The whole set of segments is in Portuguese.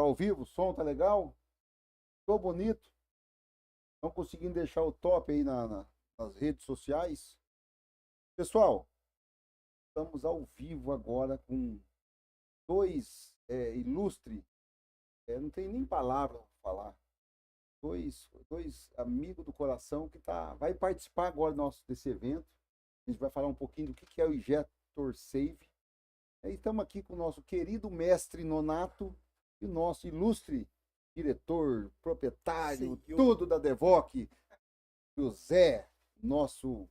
Tá ao vivo? O som tá legal? Tô bonito? Estão conseguindo deixar o top aí nas redes sociais? Pessoal, estamos ao vivo agora com dois ilustres, não tem nem palavra para falar, dois amigos do coração que vai participar agora desse evento. A gente vai falar um pouquinho do que é o Injector Save. E estamos aqui com o nosso querido mestre Nonato e o nosso ilustre diretor, proprietário, tudo da Devoc, José, nosso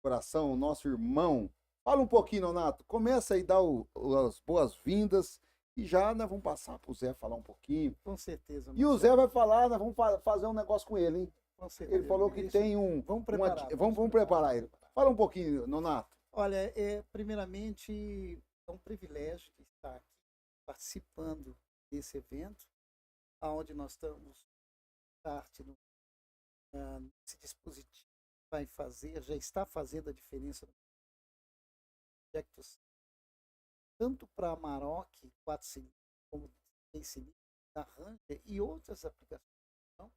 coração, nosso irmão. Fala um pouquinho, Nonato. Começa aí, dá as boas-vindas e já nós vamos passar para o Zé falar um pouquinho. Com certeza. E o Zé vai falar, nós vamos fazer um negócio com ele, hein? Com certeza. Ele falou que tem um... Vamos preparar. Vamos preparar ele. Fala um pouquinho, Nonato. Olha, primeiramente, é um privilégio estar aqui participando desse evento, onde nós estamos parte nesse dispositivo já está fazendo a diferença no projetos, tanto para a Amarok 4 cilindros como 6 cilindros, da Ranger e outras aplicações. Não?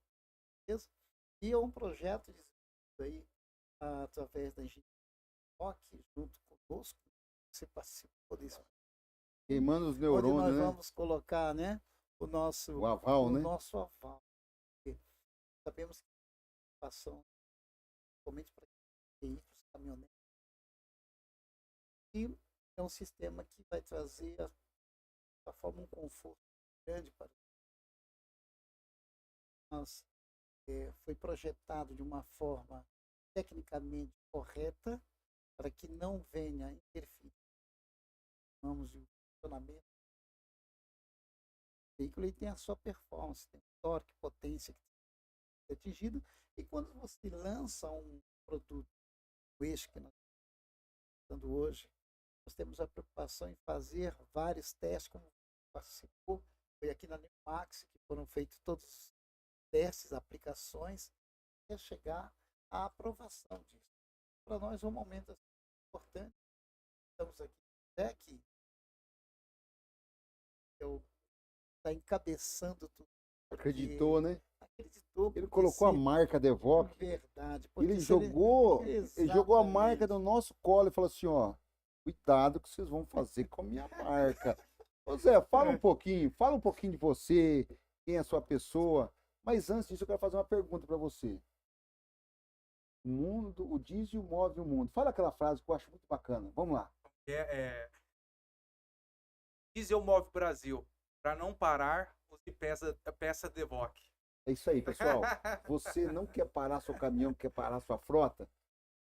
Beleza? E é um projeto desenvolvido aí através da engenharia junto conosco. Você participou desse. Queimando os neurônios, onde nós né? vamos colocar, né, o aval, né? Nosso aval. Sabemos que a ação, principalmente para veículos, caminhonetes, e é um sistema que vai trazer da forma um conforto grande para nós. Foi projetado de uma forma tecnicamente correta para que não venha interferir no funcionamento. O veículo ele tem a sua performance, tem torque, potência que tem que ser atingido, e quando você lança um produto, o eixo que nós estamos usando hoje, nós temos a preocupação em fazer vários testes, como participou, foi aqui na Neumax, que foram feitos todos os testes, aplicações, até chegar à aprovação disso. Para nós é um momento importante. Estamos aqui, eu está encabeçando tudo. Acreditou, né? Acreditou. Ele colocou a marca Devoc. Verdade. Ele jogou a marca no nosso colo e falou assim, ó, cuidado que vocês vão fazer com a minha marca. Ô Zé, fala um pouquinho de você, quem é a sua pessoa. Mas antes disso, eu quero fazer uma pergunta para você. O diesel move o mundo. Fala aquela frase que eu acho muito bacana. Vamos lá. Diesel move o Brasil. Para não parar, use peça Devoc. É isso aí, pessoal. Você não quer parar seu caminhão, quer parar sua frota?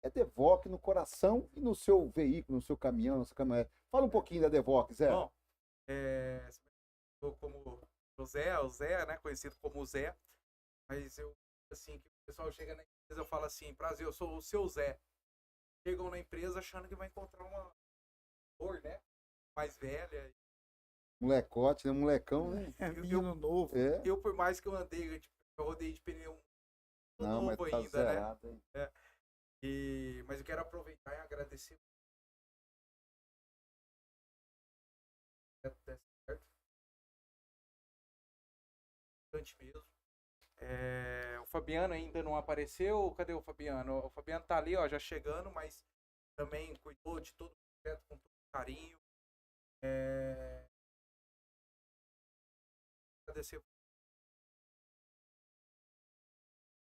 É Devoc no coração e no seu veículo, no seu caminhão, na sua caminhonete. Fala um pouquinho da Devoc, Zé. Bom, como o Zé, né, conhecido como Zé, mas eu, assim, que o pessoal chega na empresa, eu falo assim, prazer, eu sou o seu Zé. Chegam na empresa achando que vai encontrar uma cor, né, mais velha. Molecote, né? Molecão, né? Menino novo. Eu, por mais que eu andei, eu rodei de pneu não, novo mas tá ainda, zerado, né? Mas eu quero aproveitar e agradecer. Certo? Bastante mesmo. O Fabiano ainda não apareceu. Cadê o Fabiano? O Fabiano tá ali, ó, já chegando, mas também cuidou de todo o projeto com todo carinho. Agradecer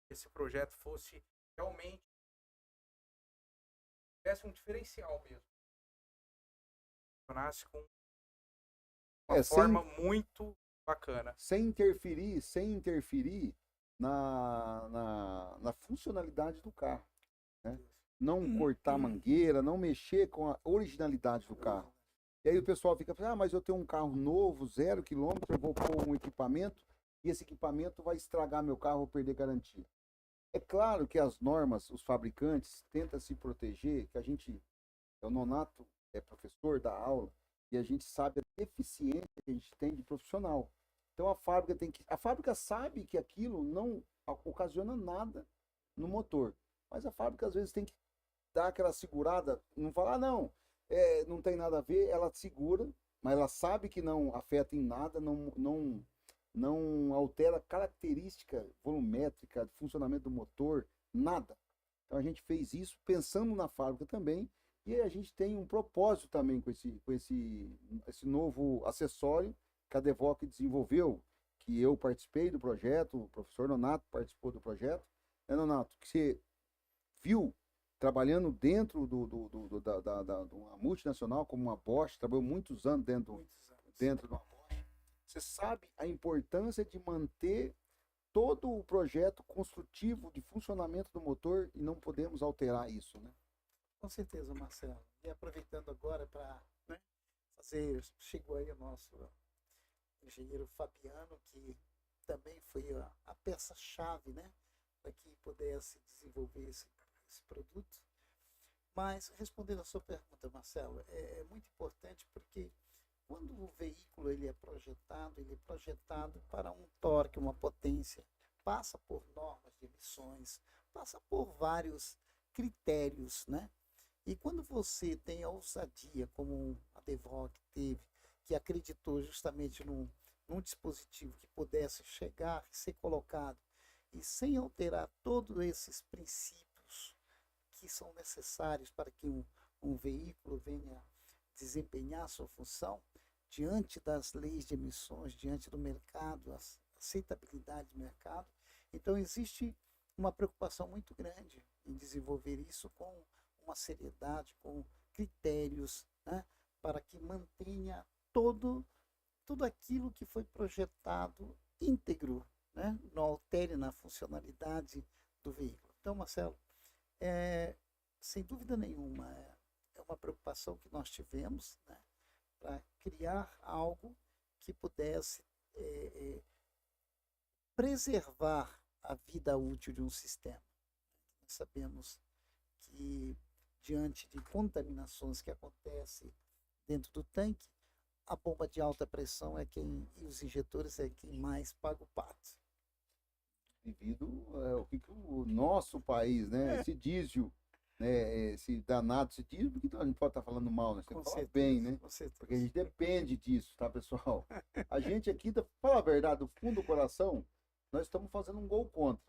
que esse projeto fosse realmente tivesse um diferencial mesmo. Nasce com uma forma muito bacana. Sem interferir na funcionalidade do carro. Né? Não cortar mangueira, não mexer com a originalidade do carro. E aí o pessoal fica pensando, mas eu tenho um carro novo, 0 quilômetro, eu vou pôr um equipamento e esse equipamento vai estragar meu carro ou perder garantia. É claro que as normas, os fabricantes tentam se proteger, que o Nonato é professor da aula e a gente sabe a deficiência que a gente tem de profissional. Então a fábrica sabe que aquilo não ocasiona nada no motor, mas a fábrica às vezes tem que dar aquela segurada, não falar não tem nada a ver, ela segura, mas ela sabe que não afeta em nada, não não altera característica volumétrica, funcionamento do motor, nada. Então a gente fez isso pensando na fábrica também, e a gente tem um propósito também com esse novo acessório que a Devoc desenvolveu, que eu participei do projeto, o professor Nonato participou do projeto. Nonato, que você viu trabalhando dentro de uma multinacional como uma Bosch, trabalhou muitos anos dentro de uma Bosch. Você sabe a importância de manter todo o projeto construtivo de funcionamento do motor e não podemos alterar isso, né? Com certeza, Marcelo. E aproveitando agora para fazer, chegou aí o nosso engenheiro Fabiano, que também foi a peça-chave, né, para que pudesse desenvolver esse produto. Mas, respondendo a sua pergunta, Marcelo, é muito importante porque quando o veículo ele é projetado para um torque, uma potência, passa por normas de emissões, passa por vários critérios, né? E quando você tem a ousadia, como a Devoc teve, que acreditou justamente num dispositivo que pudesse chegar e ser colocado, e sem alterar todos esses princípios que são necessários para que um veículo venha desempenhar sua função, diante das leis de emissões, diante do mercado, a aceitabilidade do mercado. Então existe uma preocupação muito grande em desenvolver isso com uma seriedade, com critérios, né, para que mantenha tudo aquilo que foi projetado íntegro, né, não altere na funcionalidade do veículo. Então, Marcelo, sem dúvida nenhuma, é uma preocupação que nós tivemos, né, para criar algo que pudesse preservar a vida útil de um sistema. Nós sabemos que, diante de contaminações que acontecem dentro do tanque, a bomba de alta pressão e os injetores é quem mais paga o pato. Devido ao que o nosso país, né, esse diesel, né, esse danado, esse diesel, porque a gente pode estar falando mal, né? Você fala bem, né? Porque a gente depende disso, tá, pessoal? A gente aqui, fala a verdade, do fundo do coração, nós estamos fazendo um gol contra.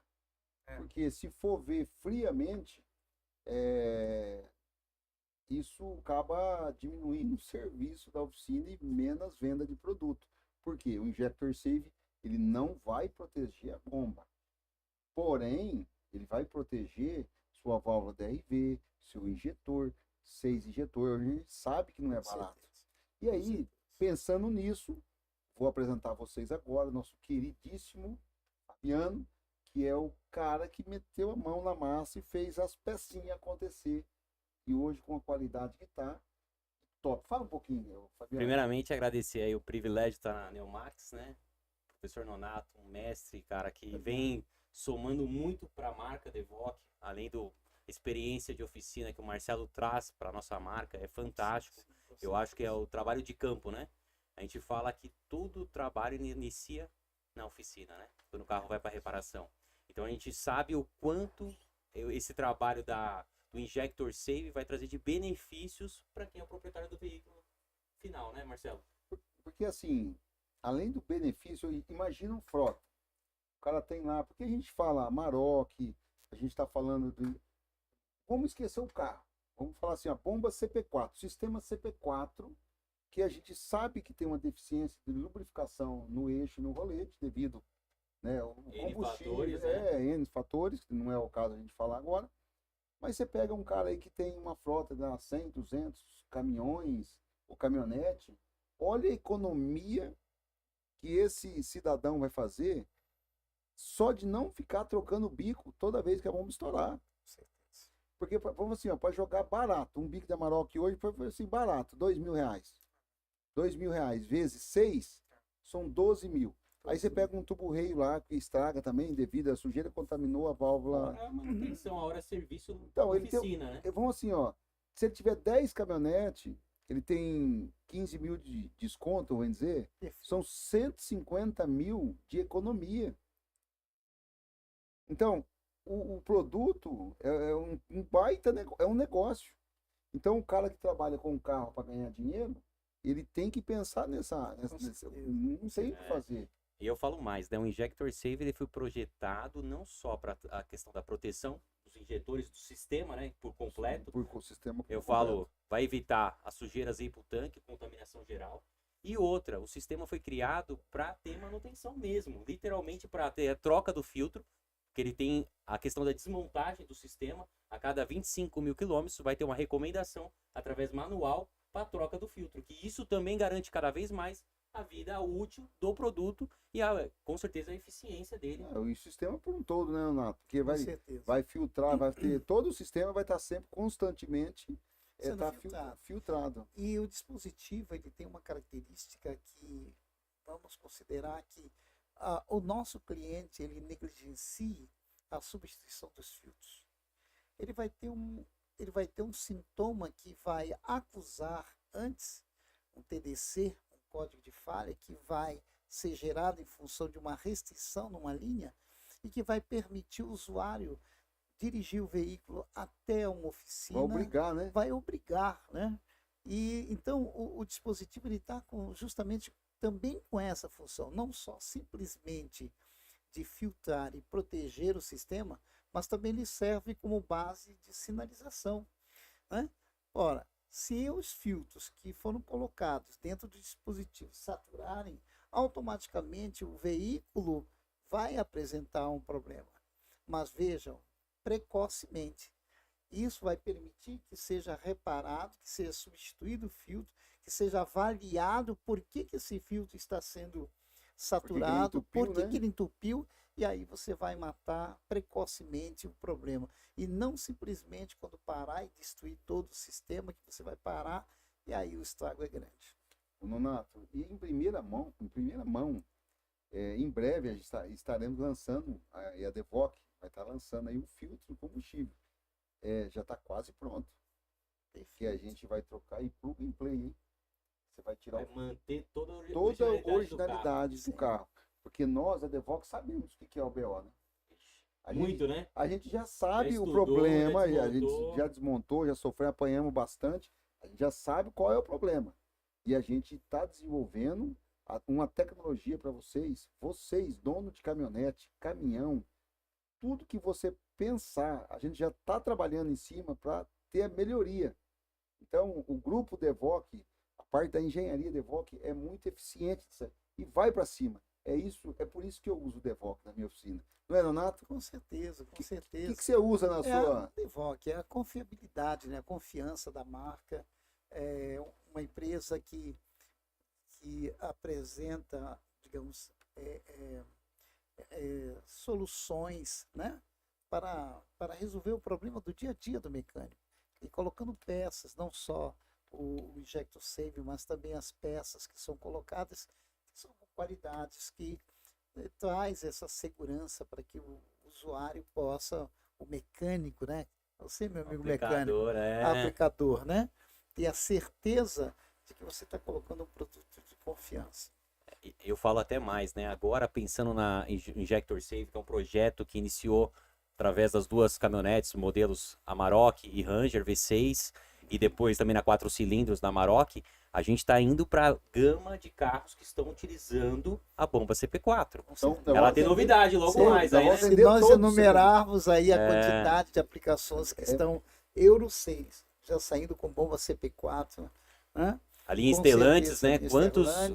Porque se for ver friamente, isso acaba diminuindo o serviço da oficina e menos venda de produto. Por quê? O Injector Save, ele não vai proteger a bomba. Porém, ele vai proteger sua válvula DRV, seu injetor, 6 injetores. A gente sabe que não é barato. E aí, pensando nisso, vou apresentar a vocês agora nosso queridíssimo Fabiano, que é o cara que meteu a mão na massa e fez as pecinhas acontecer. E hoje, com a qualidade que está, top. Fala um pouquinho, Fabiano. Primeiramente, agradecer aí o privilégio de estar na Neomax, né? Professor Nonato, um mestre, cara, que vem somando muito para a marca Devoc, além da experiência de oficina que o Marcelo traz para a nossa marca, é fantástico. Eu acho que é o trabalho de campo, né? A gente fala que todo trabalho inicia na oficina, né? Quando o carro vai para reparação. Então a gente sabe o quanto esse trabalho do Injector Save vai trazer de benefícios para quem é o proprietário do veículo final, né, Marcelo? Porque assim, além do benefício, imagina um frota. O cara tem lá, porque a gente fala Amarok, a gente está falando de... Vamos esquecer o carro. Vamos falar assim, a bomba CP4, sistema CP4, que a gente sabe que tem uma deficiência de lubrificação no eixo e no rolete, devido, né, ao combustível, N fatores, que não é o caso a gente falar agora. Mas você pega um cara aí que tem uma frota de 100, 200 caminhões ou caminhonete, olha a economia que esse cidadão vai fazer só de não ficar trocando o bico toda vez que a bomba estourar. Porque, vamos assim, para jogar barato, um bico de Amarok hoje foi assim, barato, R$2.000. R$2.000 vezes 6 são 12 mil. Aí você pega um tubo-reio lá que estraga também, devido à sujeira, contaminou a válvula. A manutenção, a hora de serviço então, oficina, né? Vamos assim, ó, se ele tiver 10 caminhonetes, ele tem 15 mil de desconto, vamos dizer, são 150 mil de economia. Então, o produto é um baita é um negócio. Então, o cara que trabalha com um carro para ganhar dinheiro, ele tem que pensar nessa não tem o que fazer. E eu falo mais, né? O Injector Save ele foi projetado não só para a questão da proteção dos injetores do sistema, né? Por completo. Por sistema Eu completo. falo, vai evitar as sujeiras aí pro tanque, contaminação geral. E outra, o sistema foi criado para ter manutenção mesmo, literalmente para ter a troca do filtro, que ele tem a questão da desmontagem do sistema. A cada 25 mil quilômetros vai ter uma recomendação através manual para a troca do filtro, que isso também garante cada vez mais a vida útil do produto e com certeza a eficiência dele. O sistema por um todo, né, Renato? Porque Com certeza. vai filtrar, vai ter. Todo o sistema vai estar sempre constantemente Sendo tá filtrado. filtrado. E o dispositivo ele tem uma característica que vamos considerar que o nosso cliente ele negligencia a substituição dos filtros. Ele vai ter um sintoma que vai acusar antes um TDC, um código de falha, que vai ser gerado em função de uma restrição numa linha e que vai permitir o usuário dirigir o veículo até uma oficina. Vai obrigar, né? Vai obrigar, né? E então o dispositivo ele está justamente também com essa função, não só simplesmente de filtrar e proteger o sistema, mas também ele serve como base de sinalização, né? Ora, se os filtros que foram colocados dentro do dispositivo saturarem, automaticamente o veículo vai apresentar um problema. Mas vejam, precocemente. Isso vai permitir que seja reparado, que seja substituído o filtro, que seja avaliado por que esse filtro está sendo saturado, por que ele entupiu, e aí você vai matar precocemente o problema. E não simplesmente quando parar e destruir todo o sistema, que você vai parar, e aí o estrago é grande. Nonato, e em primeira mão, em breve a gente estaremos lançando, a Devoc vai estar lançando aí um filtro de combustível. Já está quase pronto. Que a gente vai trocar e plug and play, hein? Você vai tirar manter toda a originalidade do carro. Porque nós, a Devoc, sabemos o que é o BO, né? Né? A gente já sabe já o estudou, problema, a gente já desmontou, já sofreu, apanhamos bastante. A gente já sabe qual é o problema. E a gente está desenvolvendo uma tecnologia para vocês, dono de caminhonete, caminhão, tudo que você pensar, a gente já está trabalhando em cima para ter a melhoria. Então, o grupo Devoc, a parte da engenharia Devoc é muito eficiente e vai para cima. É por isso que eu uso o Devoc na minha oficina. Não é, Renato? Com certeza, com certeza. O que você usa na sua... A Devoc, é a confiabilidade, né? A confiança da marca. É uma empresa que apresenta, digamos, soluções, né? para resolver o problema do dia a dia do mecânico. E colocando peças, não só o Injector Save, mas também as peças que são colocadas, que são qualidades que traz essa segurança para que o usuário possa, o mecânico, né? Você, meu amigo mecânico, aplicador, né? Ter a certeza de que você está colocando um produto de confiança. Eu falo até mais, né? Agora pensando na Injector Save, que é um projeto que iniciou através das duas caminhonetes, modelos Amarok e Ranger V6, e depois também na 4 cilindros na Amarok, a gente está indo para a gama de carros que estão utilizando a bomba CP4. Então, ela tem novidade logo mais. Aí, né? Se nós enumerarmos aí a quantidade de aplicações que estão Euro 6, já saindo com bomba CP4, né? A linha Stellantis, né?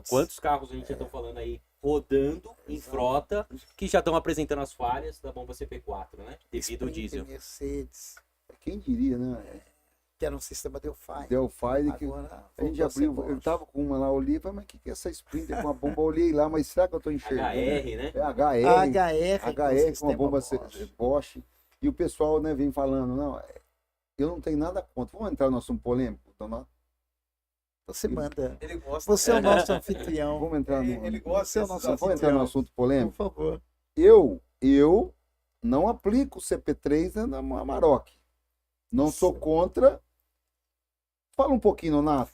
Quantos carros a gente já está falando aí rodando em frota que já estão apresentando as falhas da bomba CP4, né? Devido ao diesel. Mercedes. Quem diria, né? Que era um sistema Delphi. Que a gente abriu, eu tava com uma lá, olhei, mas o que é essa Sprinter com uma bomba? Olhei lá, mas será que eu tô enxergando? HR, né? HR com uma bomba Bosch. E o pessoal, né, vem falando, não, eu não tenho nada contra. Vamos entrar no assunto polêmico, Donato? Você manda. Ele gosta. Você é o nosso anfitrião. Vamos entrar no... Ele gosta. Vamos entrar no assunto polêmico? Por favor. Eu não aplico o CP3 na Amarok. Não sou contra. Fala um pouquinho, Nonato.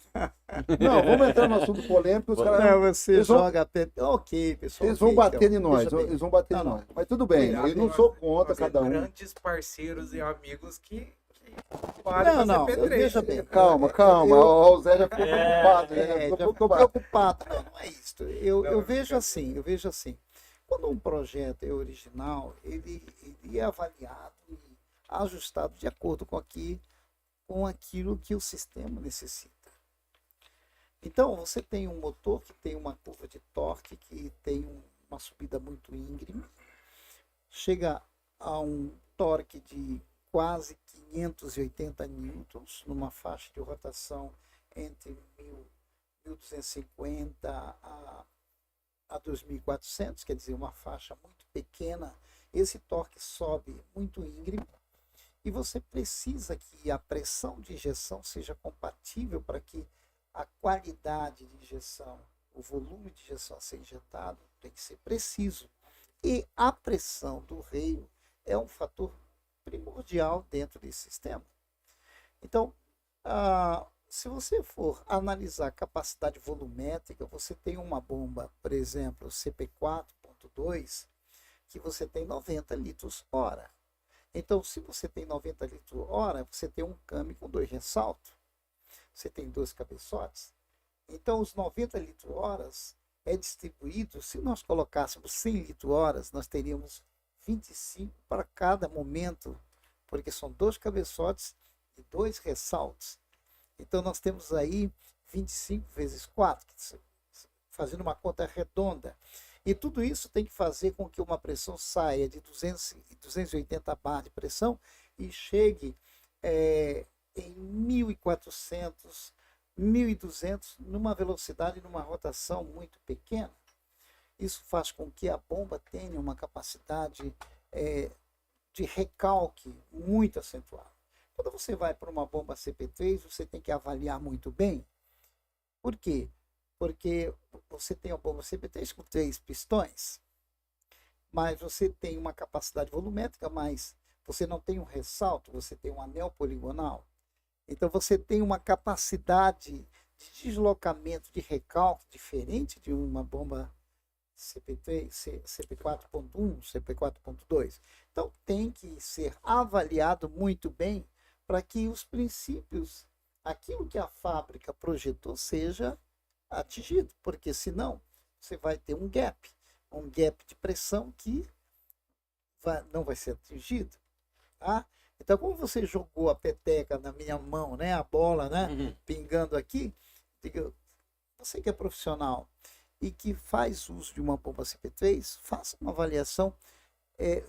Não, vamos entrar no assunto polêmico. Os caras, você joga... Ok, pessoal. Eles vão bater em nós. Eles vão bater em nós. Mas tudo bem, eu não sou contra cada um. Grandes parceiros e amigos que Vale pra Não, CP3. veja bem. Calma. O Zé já ficou preocupado. Já ficou preocupado. Não é isso. Eu Não, vejo assim. Quando um projeto é original, ele é avaliado e ajustado de acordo com aquilo que o sistema necessita. Então, você tem um motor que tem uma curva de torque, que tem uma subida muito íngreme, chega a um torque de quase 580 newtons, numa faixa de rotação entre 1.250 a 2.400, quer dizer, uma faixa muito pequena. Esse torque sobe muito íngreme e você precisa que a pressão de injeção seja compatível para que a qualidade de injeção, o volume de injeção a ser injetado tem que ser preciso. E a pressão do reio é um fator primordial dentro desse sistema. Então, se você for analisar a capacidade volumétrica, você tem uma bomba, por exemplo, CP4.2, que você tem 90 litros hora. Então, se você tem 90 litros hora, você tem um câmbio com 2 ressaltos. Você tem 2 cabeçotes. Então, os 90 litros horas é distribuído, se nós colocássemos 100 litros horas, nós teríamos 25 para cada momento, porque são 2 cabeçotes e 2 ressaltos. Então, nós temos aí 25 vezes 4, fazendo uma conta redonda. E tudo isso tem que fazer com que uma pressão saia de 280 bar de pressão e chegue em 1.400, 1.200, numa velocidade, numa rotação muito pequena. Isso faz com que a bomba tenha uma capacidade de recalque muito acentuada. Quando você vai para uma bomba CP3, você tem que avaliar muito bem. Por quê? Porque você tem a bomba CP3 com 3 pistões, mas você tem uma capacidade volumétrica, mas você não tem um ressalto, você tem um anel poligonal. Então você tem uma capacidade de deslocamento, de recalque diferente de uma bomba CP3, CP4.1, CP4.2. Então tem que ser avaliado muito bem para que os princípios, aquilo que a fábrica projetou, seja atingido, porque senão você vai ter um gap de pressão que não vai ser atingido. Tá? Então, como você jogou a peteca na minha mão, né, a bola, né, pingando aqui, você que é profissional e que faz uso de uma bomba CP3, faça uma avaliação,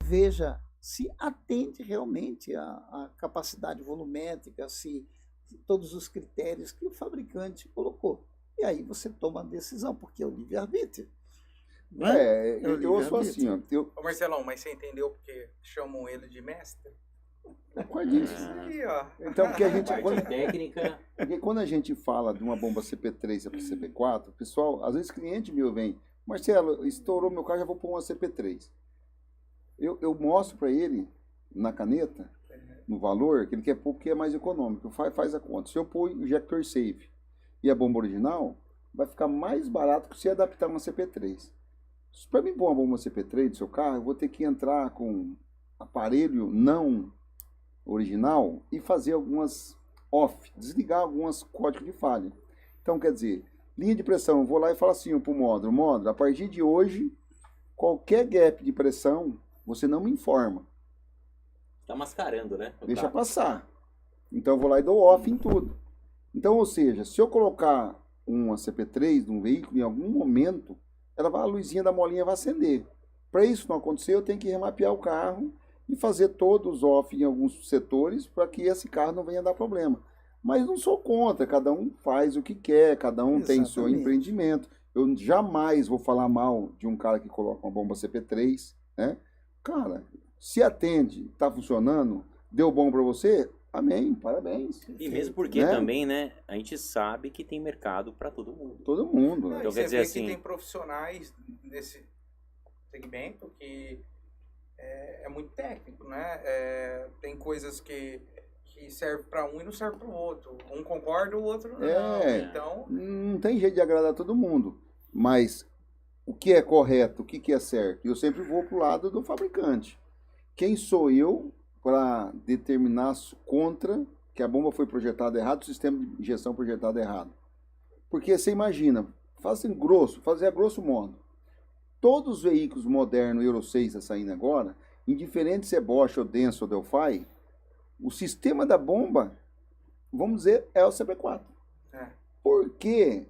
veja se atende realmente a capacidade volumétrica, se todos os critérios que o fabricante colocou. E aí você toma a decisão, porque é o livre-arbítrio. Eu sou assim, ó. Ô Marcelão, mas você entendeu porque chamam ele de mestre? Qual disso? Aí, ó. Então, porque a gente. Técnica. Porque quando a gente fala de uma bomba CP3 para CP4, o pessoal, às vezes cliente meu vem, Marcelo, estourou meu carro, já vou pôr uma CP3. Eu mostro para ele, na caneta, no valor, que ele quer pôr porque é mais econômico. Faz a conta. Se eu pôr o injector safe e a bomba original, vai ficar mais barato que se adaptar uma CP3. Para mim pôr uma bomba CP3 do seu carro, eu vou ter que entrar com aparelho não original e fazer algumas off, desligar alguns códigos de falha. Então, quer dizer, linha de pressão, eu vou lá e falo assim para o módulo, a partir de hoje, qualquer gap de pressão, você não me informa. Tá mascarando, né? Deixa passar. Então eu vou lá e dou off em tudo. Então, ou seja, se eu colocar uma CP3 num veículo, em algum momento, a luzinha da molinha vai acender. Para isso não acontecer, eu tenho que remapear o carro e fazer todos off em alguns setores para que esse carro não venha dar problema. Mas não sou contra, cada um faz o que quer, cada um tem seu empreendimento. Eu jamais vou falar mal de um cara que coloca uma bomba CP3, né? Cara, se atende, está funcionando, deu bom para você, amém, parabéns. E mesmo porque também, né, a gente sabe que tem mercado para todo mundo. Todo mundo, né? Então, quer dizer assim, que tem profissionais nesse segmento que é muito técnico, né? Tem coisas que servem para um e não servem para o outro. Um concorda, o outro não. Então, não tem jeito de agradar todo mundo. Mas o que é correto, o que é certo? Eu sempre vou pro lado do fabricante. Quem sou eu, para determinar contra que a bomba foi projetada errado, o sistema de injeção projetado errado. Porque você imagina, fazer a grosso modo, todos os veículos modernos Euro 6 a saindo agora, indiferente se é Bosch ou Denso ou Delphi, o sistema da bomba, vamos dizer, é o CP4. Por quê?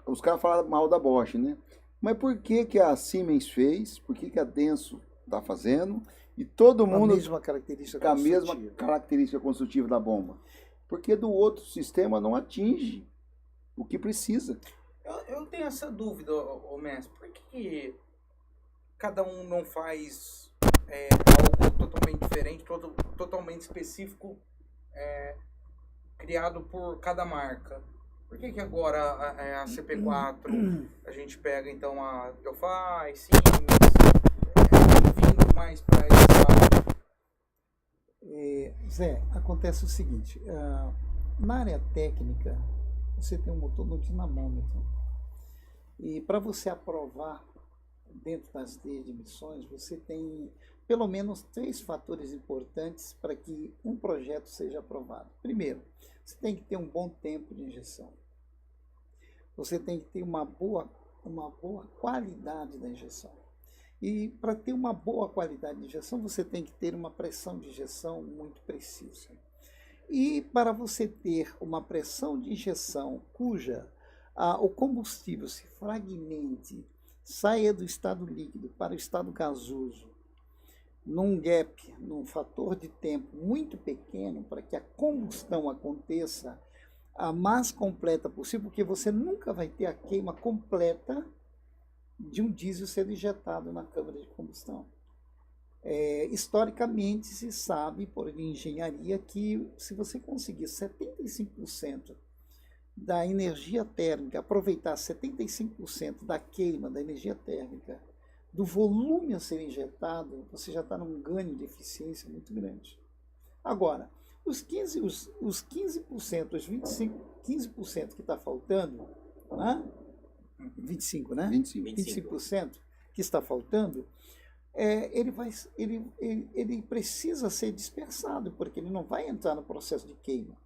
Os caras falam mal da Bosch, né? Mas por que que a Siemens fez? Por que que a Denso está fazendo? E todo mundo a mesma característica com a mesma característica construtiva da bomba. Porque do outro sistema não atinge o que precisa. Eu tenho essa dúvida, ô mestre. Por que cada um não faz algo totalmente diferente, totalmente específico, criado por cada marca? Por que que agora a CP4, a gente pega então a Delphi, Siemens, vindo mais para esse lado? Zé, acontece o seguinte, na área técnica, você tem um motor no dinamômetro. E para você aprovar dentro das leis de emissões, você tem pelo menos 3 fatores importantes para que um projeto seja aprovado. Primeiro, você tem que ter um bom tempo de injeção. Você tem que ter uma boa qualidade da injeção. E para ter uma boa qualidade de injeção, você tem que ter uma pressão de injeção muito precisa. E para você ter uma pressão de injeção cuja o combustível se fragmente, saia do estado líquido para o estado gasoso, num gap, num fator de tempo muito pequeno, para que a combustão aconteça a mais completa possível, porque você nunca vai ter a queima completa de um diesel sendo injetado na câmara de combustão. Historicamente se sabe por engenharia que se você conseguir 75% da energia térmica, aproveitar 75% da queima da energia térmica do volume a ser injetado, você já está num ganho de eficiência muito grande. Agora, os 15%, os 15% que está faltando, né? 25%, né? 25% que está faltando, ele precisa ser dispersado, porque ele não vai entrar no processo de queima.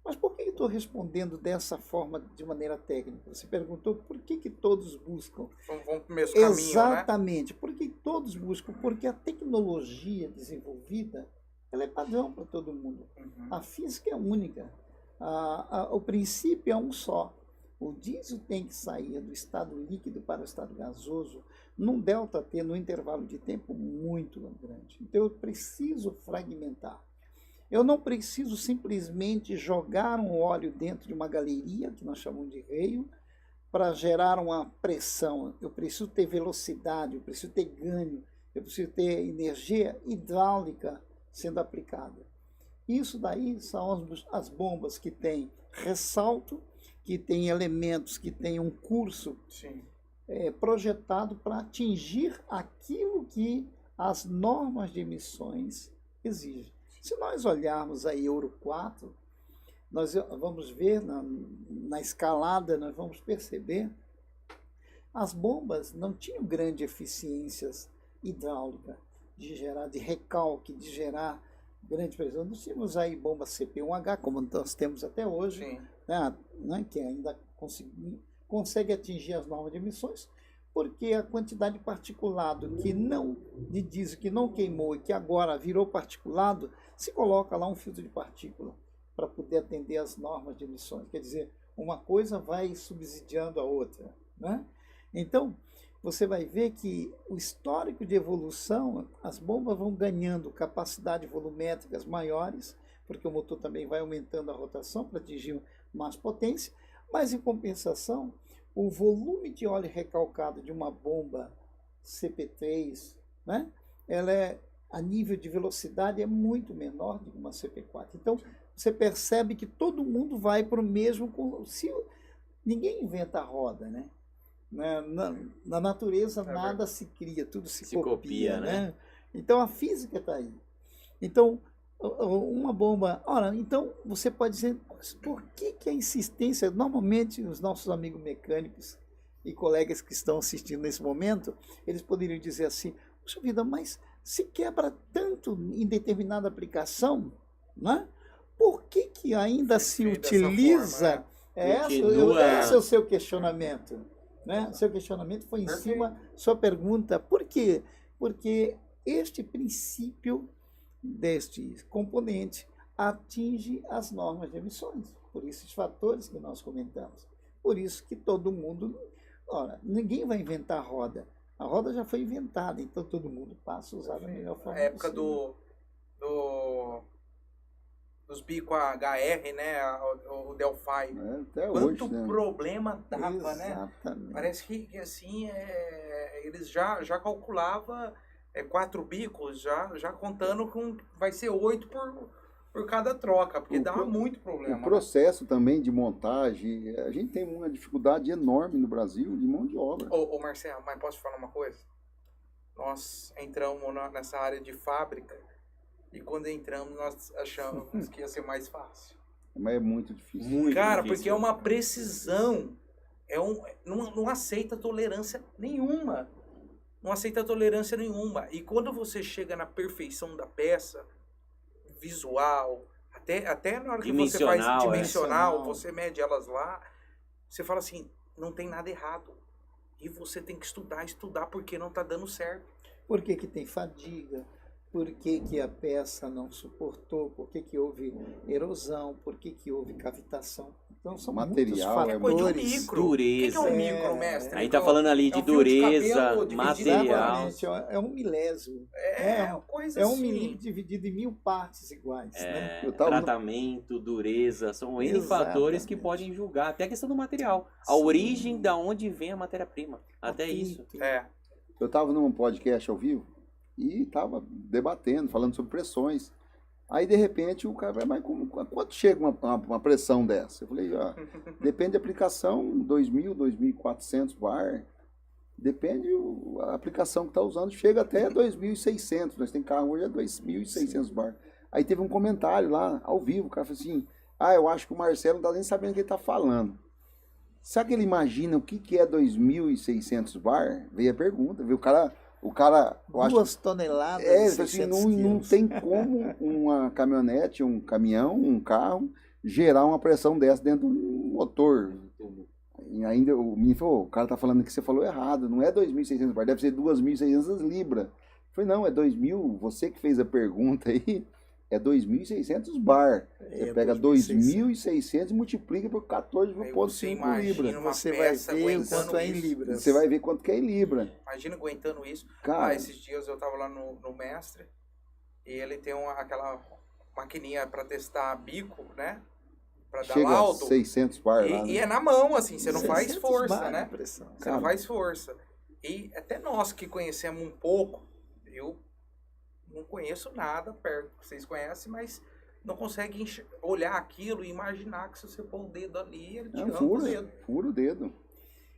Mas por que eu estou respondendo dessa forma, de maneira técnica? Você perguntou por que todos buscam. Vão para o mesmo caminho, exatamente. Né? Por que todos buscam? Porque a tecnologia desenvolvida ela é padrão para todo mundo. Uhum. A física é única. O princípio é um só. O diesel tem que sair do estado líquido para o estado gasoso num ΔT, num intervalo de tempo muito grande. Então eu preciso fragmentar. Eu não preciso simplesmente jogar um óleo dentro de uma galeria, que nós chamamos de reio, para gerar uma pressão. Eu preciso ter velocidade, eu preciso ter ganho, eu preciso ter energia hidráulica sendo aplicada. Isso daí são as bombas que têm ressalto, que têm elementos, que têm um curso projetado para atingir aquilo que as normas de emissões exigem. Se nós olharmos a Euro 4, nós vamos ver na escalada, nós vamos perceber as bombas não tinham grande eficiências hidráulica de recalque, de gerar grande pressão. Nós tínhamos aí bomba CP1H, como nós temos até hoje, né, que ainda consegue atingir as normas de emissões, porque a quantidade de particulado de diesel que não queimou e que agora virou particulado, se coloca lá um filtro de partícula para poder atender às normas de emissões. Quer dizer, uma coisa vai subsidiando a outra. Né? Então, você vai ver que o histórico de evolução, as bombas vão ganhando capacidade volumétricas maiores, porque o motor também vai aumentando a rotação para atingir mais potência, mas em compensação, o volume de óleo recalcado de uma bomba CP3, né, ela a nível de velocidade é muito menor do que uma CP4. Então, você percebe que todo mundo vai para o mesmo... Ninguém inventa a roda, né? Na natureza nada se cria, tudo se copia, né? Então, a física está aí. Então, uma bomba... Ora, então, você pode dizer, por que a insistência... Normalmente, os nossos amigos mecânicos e colegas que estão assistindo nesse momento, eles poderiam dizer assim, puxa vida, mas se quebra tanto em determinada aplicação, né? Por que ainda se Feito dessa utiliza? forma, Esse é o seu questionamento, né? Seu questionamento foi em cima sua pergunta. Por quê? Porque este princípio deste componente atinge as normas de emissões, por esses fatores que nós comentamos. Por isso que todo mundo... Ora, ninguém vai inventar a roda. A roda já foi inventada, então todo mundo passa a usar da melhor forma A época possível. dos bicos HR, né? O Delphi. Até Quanto hoje, né? problema dava, né? Exatamente. Parece que assim, eles já calculava 4 bicos, já contando com vai ser 8 por cada troca, porque dava muito problema. O processo também de montagem, a gente tem uma dificuldade enorme no Brasil de mão de obra. Ô Marcelo, mas posso te falar uma coisa? Nós entramos nessa área de fábrica e quando entramos nós achamos que ia ser mais fácil. Mas é muito difícil. Muito Cara, difícil. porque é uma precisão. Não aceita tolerância nenhuma. Não aceita tolerância nenhuma. E quando você chega na perfeição da peça, visual, até na hora que você faz dimensional, você mede elas lá, você fala assim, não tem nada errado. E você tem que estudar porque não está dando certo. Por que tem fadiga? Por que a peça não suportou? Por que houve erosão? Por que houve cavitação? Então são Material muitos é fatores. Coisa de micro. Dureza. O que é um micro, mestre? A gente tá falando ali de um fio de dureza, cabelo dividido material. Exatamente, é um milésimo. Coisa É um assim. milímetro dividido em 1000 partes iguais. Né? Eu tava- Tratamento, dureza, são N Exatamente. fatores que podem julgar. Até a questão do material. A origem da onde vem a matéria-prima. Até isso. Atrito. Eu estava num podcast ao vivo e estava debatendo, falando sobre pressões. Aí, de repente, o cara vai, mas quanto chega uma pressão dessa? Eu falei, depende da aplicação, 2.000, 2.400 bar. Depende a aplicação que está usando, chega até 2.600. Nós temos carro hoje a 2.600 bar. Aí teve um comentário lá, ao vivo, o cara falou assim, eu acho que o Marcelo não está nem sabendo o que ele está falando. Será que ele imagina o que é 2.600 bar? Veio a pergunta, viu? O cara, eu acho 2 toneladas. ele e falou assim, 600 não quilos. tem como uma caminhonete, um caminhão, um carro gerar uma pressão dessa dentro do motor. E ainda o menino falou, o cara tá falando que você falou errado, não é 2.600 bar, deve ser 2.600 libras. Eu falei, não, é 2.000, você que fez a pergunta aí, é 2.600 bar. Você pega 2.600 e multiplica por 14,5 libras. Você vai ver o quanto é em libras. Você vai ver quanto que é em libra. Imagina aguentando isso. Cara, Esses dias eu tava lá no mestre e ele tem aquela maquininha para testar bico, né? Para dar chega a laudo. 600 bar lá. E né? é na mão, assim, você não faz 600 força, bar né? de pressão. Você não faz força. E até nós que conhecemos um pouco, eu não conheço nada perto, vocês conhecem, mas não consegue olhar aquilo e imaginar que se você pôr o dedo ali, ele te arranca o dedo. Fura o dedo.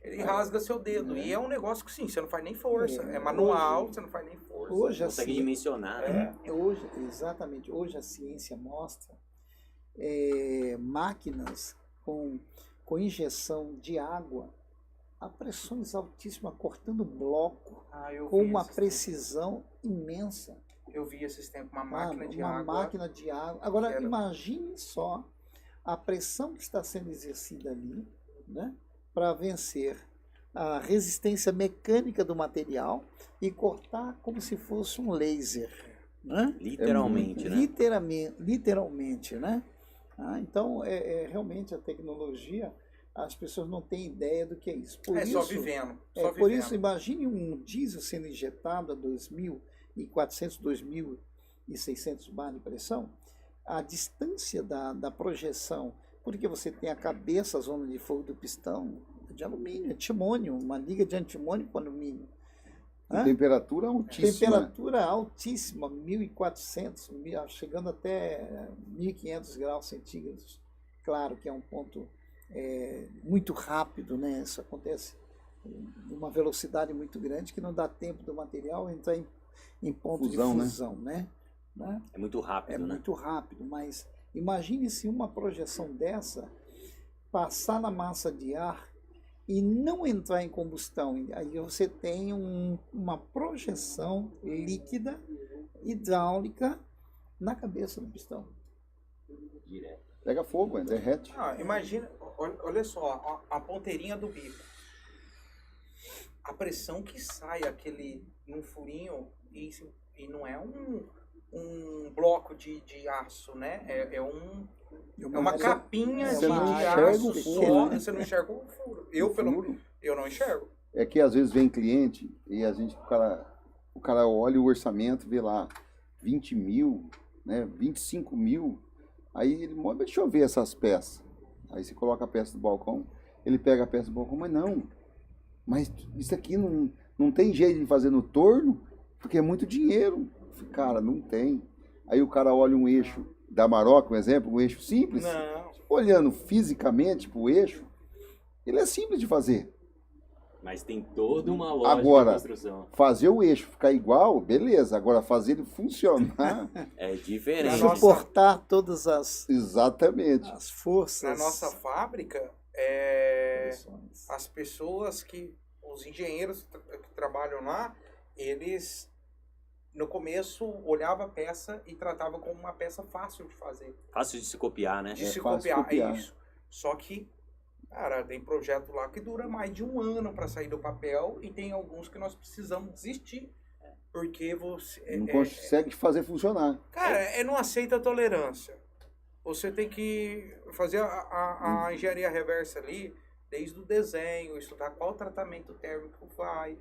Ele rasga seu dedo. E é um negócio que sim, você não faz nem força. É manual, você não faz nem força. Hoje Consegue dimensionar, né? Exatamente. Hoje a ciência mostra máquinas com injeção de água a pressões altíssimas, cortando bloco com uma precisão imensa. Eu vi esses tempos uma máquina de uma água. máquina de água. Agora, imagine só a pressão que está sendo exercida ali, né, para vencer a resistência mecânica do material e cortar como se fosse um laser. Né? Literalmente, né? Literalmente, né? Então, realmente a tecnologia, as pessoas não têm ideia do que é isso. Só vivendo. Por isso, imagine um diesel sendo injetado a 2.400, 2.600 bar de pressão, a distância da projeção, porque você tem a cabeça, a zona de fogo do pistão, de alumínio, antimônio, uma liga de antimônio com alumínio. Temperatura altíssima. Temperatura altíssima, 1.400, chegando até 1.500 graus centígrados. Claro que é um ponto muito rápido, né? Isso acontece uma velocidade muito grande que não dá tempo do material entrar em ponto de fusão, né? É muito rápido, né? Muito rápido, mas imagine se uma projeção dessa passar na massa de ar e não entrar em combustão. Aí você tem uma projeção líquida hidráulica na cabeça do pistão. Direto. Pega fogo, derrete. Imagina, olha só, a ponteirinha do bico. A pressão que sai num furinho, e não é um bloco de aço, né? É uma capinha Você não de enxerga aço o furo, só, né? você não enxerga o furo. Furo. Eu não enxergo. É que às vezes vem cliente e o cara olha o orçamento, vê lá 20 mil, né, 25 mil, aí ele manda, deixa eu ver essas peças. Aí você coloca a peça do balcão, ele pega a peça do balcão, mas isso aqui não tem jeito de fazer no torno, porque é muito dinheiro. Cara, não tem. Aí o cara olha um eixo da Maroc, um exemplo, um eixo simples, Não. olhando fisicamente pro eixo, ele é simples de fazer. Mas tem toda uma lógica Agora, de construção. fazer o eixo ficar igual, beleza. Agora, fazer ele funcionar, É diferente. Nossa. Suportar todas exatamente. as forças. Na nossa fábrica, as pessoas os engenheiros que trabalham lá, eles, no começo, olhavam a peça e tratavam como uma peça fácil de fazer. Fácil de se copiar, né? De se fácil copiar, copiar. é isso. Só que, cara, tem projeto lá que dura mais de 1 ano para sair do papel e tem alguns que nós precisamos desistir. Porque você... Não consegue fazer funcionar. Cara, não aceita a tolerância. Você tem que fazer a engenharia reversa ali, desde o desenho, estudar qual tratamento térmico vai.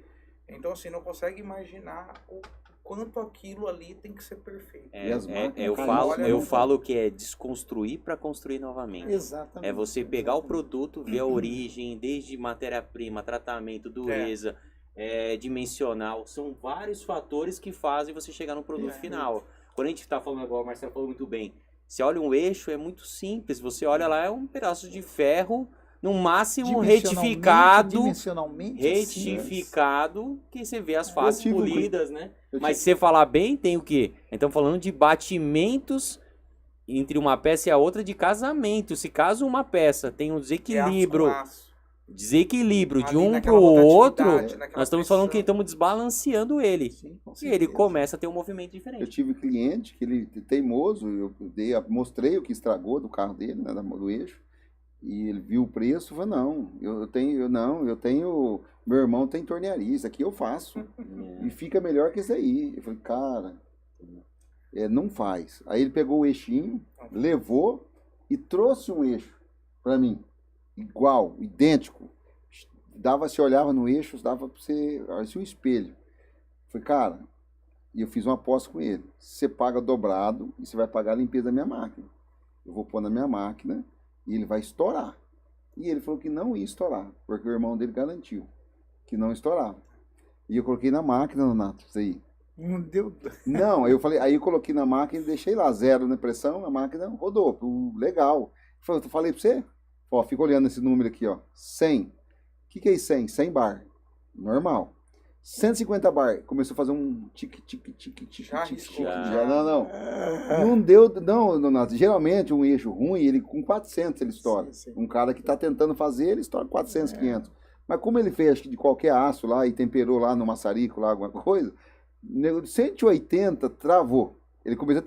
Então, assim, não consegue imaginar o quanto aquilo ali tem que ser perfeito. E as máquinas, Eu cara, falo que é desconstruir para construir novamente. Exatamente. É você pegar o produto, ver a origem, desde matéria-prima, tratamento, dureza, dimensional. São vários fatores que fazem você chegar no produto final. Quando a gente está falando agora, o Marcelo falou muito bem, você olha um eixo, é muito simples. Você olha lá, é um pedaço de ferro, no máximo retificado, que você vê as faces polidas, né? Mas se você falar bem, tem o quê? Então falando de batimentos entre uma peça e a outra de casamento. Se caso uma peça tem um desequilíbrio de um pro outro, nós estamos falando que estamos desbalanceando ele. Sim, com E ele certeza. começa a ter um movimento Eu diferente. tive cliente que ele teimoso, mostrei o que estragou do carro dele, né, do eixo, e ele viu o preço, falou, não, eu tenho, meu irmão tem tornearia, isso aqui eu faço, e fica melhor que isso aí. Eu falei, cara, não faz. Aí ele pegou o eixinho, levou e trouxe um eixo para mim, igual, idêntico. Você olhava no eixo, dava para você, parecia um espelho. Eu falei, cara, e eu fiz uma aposta com ele. Você paga dobrado e você vai pagar a limpeza da minha máquina. Eu vou pôr na minha máquina e ele vai estourar. E ele falou que não ia estourar, porque o irmão dele garantiu que não estourava. E eu coloquei na máquina, Nonato, isso aí. Não deu. Não, aí eu coloquei na máquina e deixei lá, 0 na pressão, a máquina rodou, legal. Eu falei pra você, ó, fica olhando esse número aqui, ó, 100. O que é isso, 100? 100 bar, normal. 150 bar, começou a fazer um tique. Não deu, não, geralmente um eixo ruim, ele com 400 ele estoura. Sim. Um cara que tá tentando fazer, ele estoura 400, 500. Mas como ele fez, acho que de qualquer aço lá e temperou lá no maçarico, lá alguma coisa, 180 travou. Ele começou,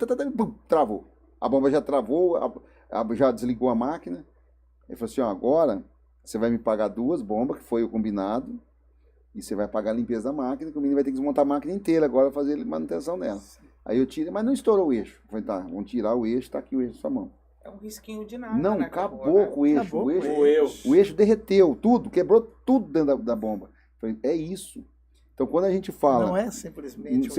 travou. A bomba já travou, já desligou a máquina. Ele falou assim, ó, agora você vai me pagar 2 bombas, que foi o combinado, e você vai pagar a limpeza da máquina, que o menino vai ter que desmontar a máquina inteira agora, fazer manutenção dela. Aí eu tirei, mas não estourou o eixo. Eu falei, tá, vamos tirar o eixo, tá aqui o eixo na sua mão. É um risquinho de nada, Não, né? acabou com o eixo. Acabou O eixo derreteu, tudo, quebrou tudo dentro da bomba. Eu falei, é isso. Então quando a gente fala... Não é simplesmente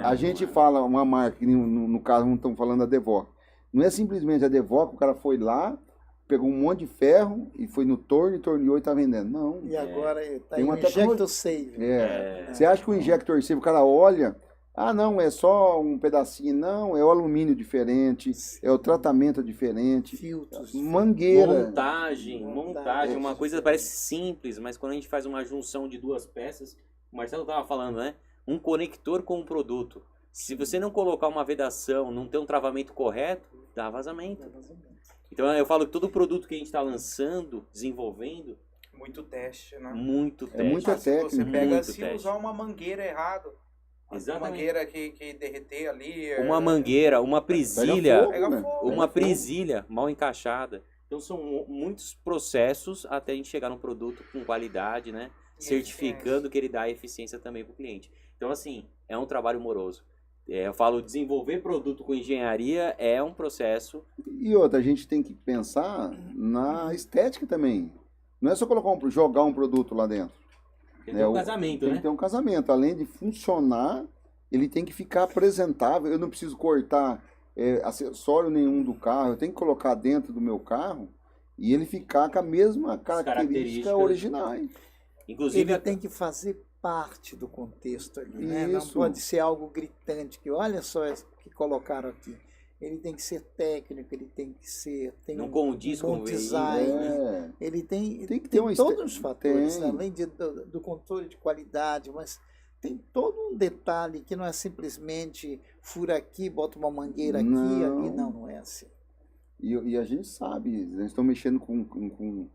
a gente fala uma marca, que no caso não estamos falando da Devoc. Não é simplesmente a Devoc, o cara foi lá, pegou um monte de ferro e foi no torno e torneou e tá vendendo. Não. E agora está Tem em uma Injector Save. Você acha que o Injector Save, o cara olha, não, é só um pedacinho. Não, é o alumínio diferente, é o tratamento diferente, Filtros. mangueira. Montagem. Uma coisa parece simples, mas quando a gente faz uma junção de 2 peças, o Marcelo tava falando, né? Um conector com um produto. Se você não colocar uma vedação, não ter um travamento correto, dá vazamento. Então eu falo que todo produto que a gente está lançando, desenvolvendo... Muito teste, né? Muito teste. É muita Se você técnica. pega, Muito se teste. usar uma mangueira errado, Uma Exatamente. mangueira que derreter ali. Uma mangueira, uma presilha, fogo, Pega né? fogo. uma presilha mal encaixada. Então são muitos processos até a gente chegar num produto com qualidade, né? E Certificando que ele dá eficiência também para o cliente. Então, assim, é um trabalho moroso. Eu falo, desenvolver produto com engenharia é um processo. E outra, a gente tem que pensar na estética também. Não é só colocar jogar um produto lá dentro. Tem que ter um casamento, Tem né? que ter um casamento. Além de funcionar, ele tem que ficar apresentável. Eu não preciso cortar acessório nenhum do carro. Eu tenho que colocar dentro do meu carro e ele ficar com a mesma característica original. Inclusive, Ele tem que fazer parte do contexto ali, né? Não Isso. pode ser algo gritante, que olha só o que colocaram aqui. Ele tem que ser técnico, ele tem que ser... Tem não um condiz com bom o design. veículo. Ele tem Tem que ter uma todos os fatores, tem. além do controle de qualidade, mas tem todo um detalhe que não é simplesmente fura aqui, bota uma mangueira aqui, Não. ali. Não é assim. E a gente sabe, eles estão mexendo com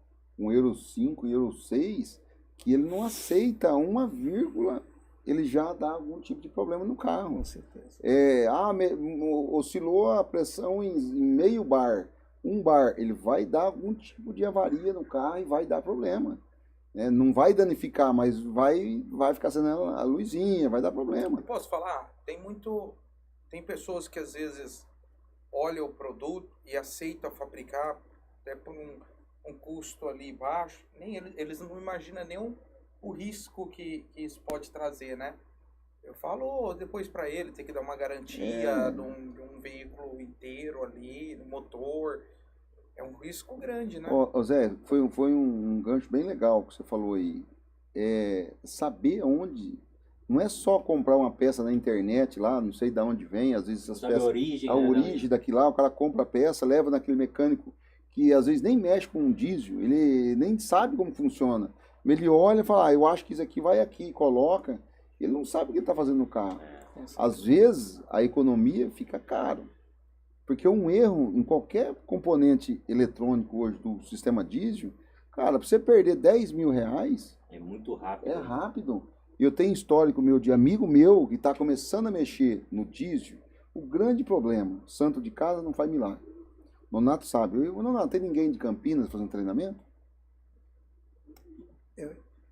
Euro 5 e Euro 6, que ele não aceita uma vírgula, ele já dá algum tipo de problema no carro. Com certeza. Oscilou a pressão em meio bar, 1 bar, ele vai dar algum tipo de avaria no carro e vai dar problema. Não vai danificar, mas vai ficar acendendo a luzinha, vai dar problema. Eu posso falar? Tem pessoas que às vezes olham o produto e aceitam fabricar até por um custo ali baixo. Eles não imaginam nem o risco que isso pode trazer, né? Eu falo depois para ele, tem que dar uma garantia de um veículo inteiro ali, no motor. É um risco grande, né? Ô, Zé, foi um gancho bem legal que você falou aí. Saber onde. Não é só comprar uma peça na internet lá, não sei de onde vem, às vezes essas Sabe peças. a origem, A né, origem daquilo lá, o cara compra a peça, leva naquele mecânico que às vezes nem mexe com um diesel, ele nem sabe como funciona. Ele olha e fala, eu acho que isso aqui vai aqui, coloca. Ele não sabe o que ele está fazendo no carro. Às vezes a economia fica caro. Porque um erro em qualquer componente eletrônico hoje do sistema diesel, cara, para você perder 10 mil reais, É muito rápido. é rápido. Eu tenho histórico meu de amigo meu que está começando a mexer no diesel. O grande problema, santo de casa não faz milagre. Nonato sabe. Nonato, tem ninguém de Campinas fazendo treinamento?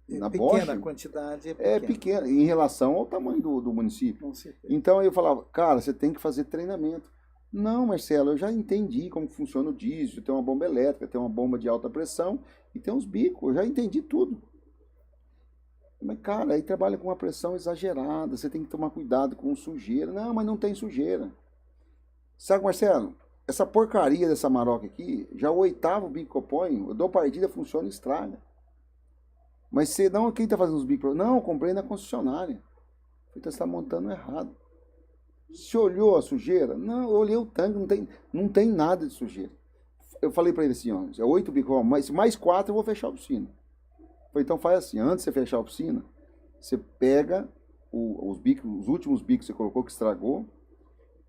Na Pequena Bosch? quantidade. É pequena, em relação ao tamanho do município. Com certeza. Então eu falava, cara, você tem que fazer treinamento. Não, Marcelo, eu já entendi como funciona o diesel, tem uma bomba elétrica, tem uma bomba de alta pressão e tem uns bicos, eu já entendi tudo. Mas, cara, aí trabalha com uma pressão exagerada, você tem que tomar cuidado com sujeira. Não, mas não tem sujeira. Sabe, Marcelo, essa porcaria dessa maroca aqui, já o 8º bico que eu ponho, eu dou partida, funciona e estraga. Mas você, não, quem está fazendo os bicos? Não, eu comprei na concessionária. Então você está montando errado. Você olhou a sujeira? Não, eu olhei o tanque, não tem nada de sujeira. Eu falei para ele assim, ó, é 8 bicos, mas mais 4 eu vou fechar a oficina. Eu falei, então faz assim, antes de você fechar a oficina, você pega os bicos, os últimos bicos que você colocou que estragou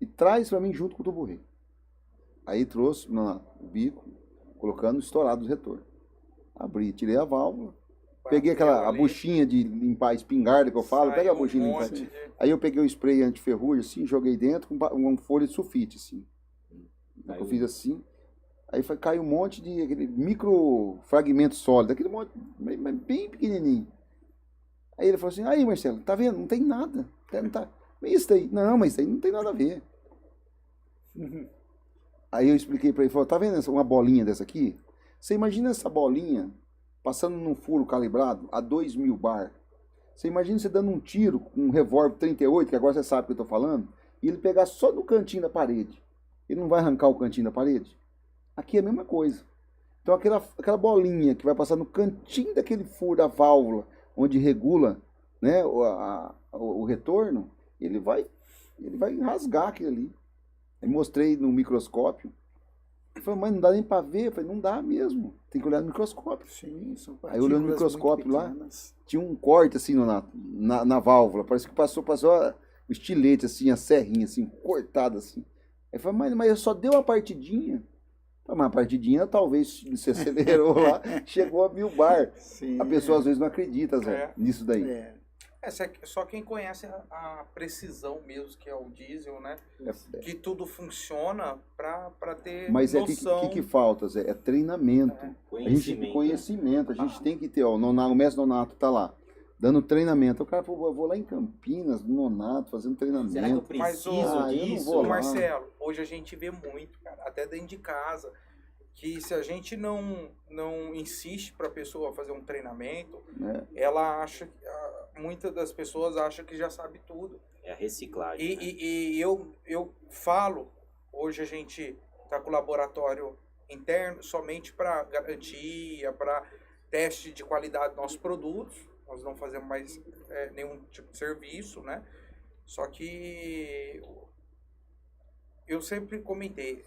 e traz para mim junto com o tubo rei. Aí trouxe o bico, colocando estourado os retornos. Abri, tirei a válvula, peguei a buchinha de limpar a espingarda que eu falo, pega a buchinha de limpar. Aí eu peguei o spray anti-ferrugem assim, joguei dentro com uma folha de sulfite assim. Eu fiz assim, aí caiu um monte de aquele micro fragmento sólido, aquele monte bem pequenininho. Aí ele falou assim, aí Marcelo, tá vendo? Não tem nada. Não tá... Isso aí, não, mas isso aí não tem nada a ver. Aí eu expliquei para ele, falou, tá vendo uma bolinha dessa aqui? Você imagina essa bolinha passando num furo calibrado a 2.000 bar. Você imagina você dando um tiro com um revólver 38, que agora você sabe o que eu tô falando, e ele pegar só no cantinho da parede. Ele não vai arrancar o cantinho da parede? Aqui é a mesma coisa. Então aquela bolinha que vai passar no cantinho daquele furo da válvula, onde regula, né, o retorno, ele vai rasgar aquilo ali. Eu mostrei no microscópio. Ele falou, mas não dá nem para ver. Eu falei, não dá mesmo. Tem que olhar no microscópio. Sim, são Aí olhando no partículas microscópio muito lá, pequenas. tinha um corte assim na válvula. Parece que passou o estilete, assim, a serrinha, assim, cortada assim. Aí falou, mas só deu uma partidinha. Mas a partidinha, talvez, você acelerou lá, chegou a 1.000 bar. Sim, A pessoa às vezes não acredita, Zé, nisso daí. Só quem conhece a precisão mesmo, que é o diesel, né? Que tudo funciona para ter Mas noção. que falta, Zé? É treinamento. Conhecimento. A gente tem que ter, ó, o mestre Nonato tá lá, dando treinamento. O cara falou, eu vou lá em Campinas, no Nonato, fazendo treinamento. Será que eu preciso disso? Marcelo, hoje a gente vê muito, cara, até dentro de casa, que se a gente não insiste para a pessoa fazer um treinamento, ela acha, muitas das pessoas acham que já sabe tudo. É a reciclagem. E eu falo, hoje a gente está com o laboratório interno somente para garantia, para teste de qualidade dos nossos produtos. Nós não fazemos mais nenhum tipo de serviço, né? Só que eu sempre comentei,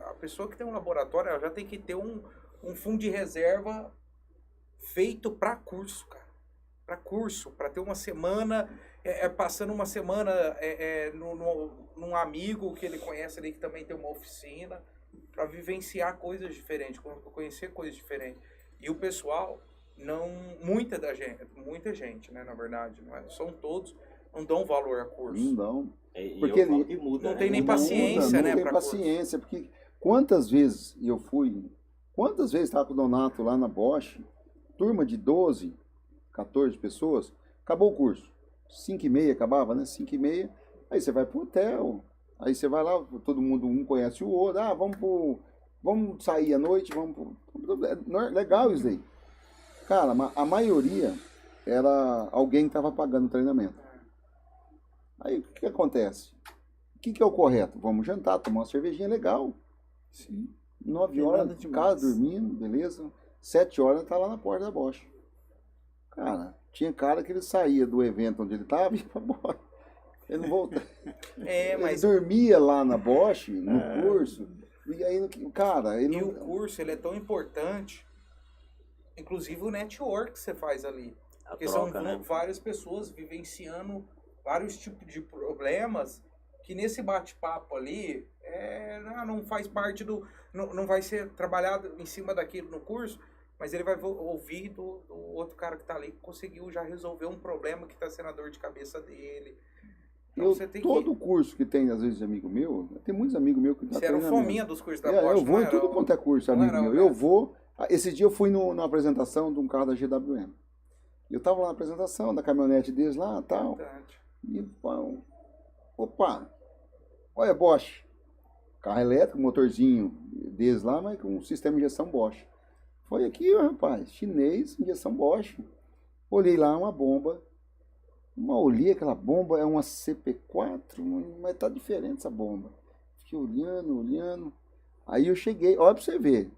a pessoa que tem um laboratório, ela já tem que ter um fundo de reserva feito para curso, cara. Para curso, para ter uma semana, passando uma semana num amigo que ele conhece ali, que também tem uma oficina, para vivenciar coisas diferentes, conhecer coisas diferentes. E o pessoal, muita gente, né, na verdade, são todos, não dão valor a curso. Não dão. Porque muda, não tem nem paciência, né? Não tem paciência, porque quantas vezes estava com o Donato lá na Bosch, turma de 12, 14 pessoas, acabou o curso. 5h30 acabava, né? 5h30, aí você vai pro hotel, aí você vai lá, todo mundo, um conhece o outro, vamos sair à noite, legal isso aí. Cara, a maioria era alguém que estava pagando o treinamento. Aí o que acontece? O que é o correto? Vamos jantar, tomar uma cervejinha legal. Sim. 9 horas de casa, dormindo, beleza. 7 horas tá lá na porta da Bosch. Cara, tinha cara que ele saía do evento onde ele tava e ia pra Bosch. Ele não voltava. Ele dormia lá na Bosch, no curso. E aí, cara... o curso, ele é tão importante, inclusive o network que você faz ali. Porque são várias pessoas vivenciando vários tipos de problemas que nesse bate-papo ali não faz parte do... Não vai ser trabalhado em cima daquilo no curso, mas ele vai ouvir do outro cara que está ali que conseguiu já resolver um problema que está sendo a dor de cabeça dele. Então, todo curso que tem, às vezes, amigo meu, tem muitos amigos meus que Você era o fominha dos cursos da Bosch, eu vou em tudo quanto é curso, amigo meu. Eu vou... Esse dia eu fui numa apresentação de um carro da GWM. Eu tava lá na apresentação da caminhonete deles lá e tal. E, opa, olha, Bosch. Carro elétrico, motorzinho deles lá, mas com um sistema de injeção Bosch. Foi aqui, rapaz, chinês, injeção Bosch. Olhei lá uma bomba. Olhei aquela bomba, é uma CP4, mas tá diferente essa bomba. Fiquei olhando. Aí eu cheguei, olha pra você ver.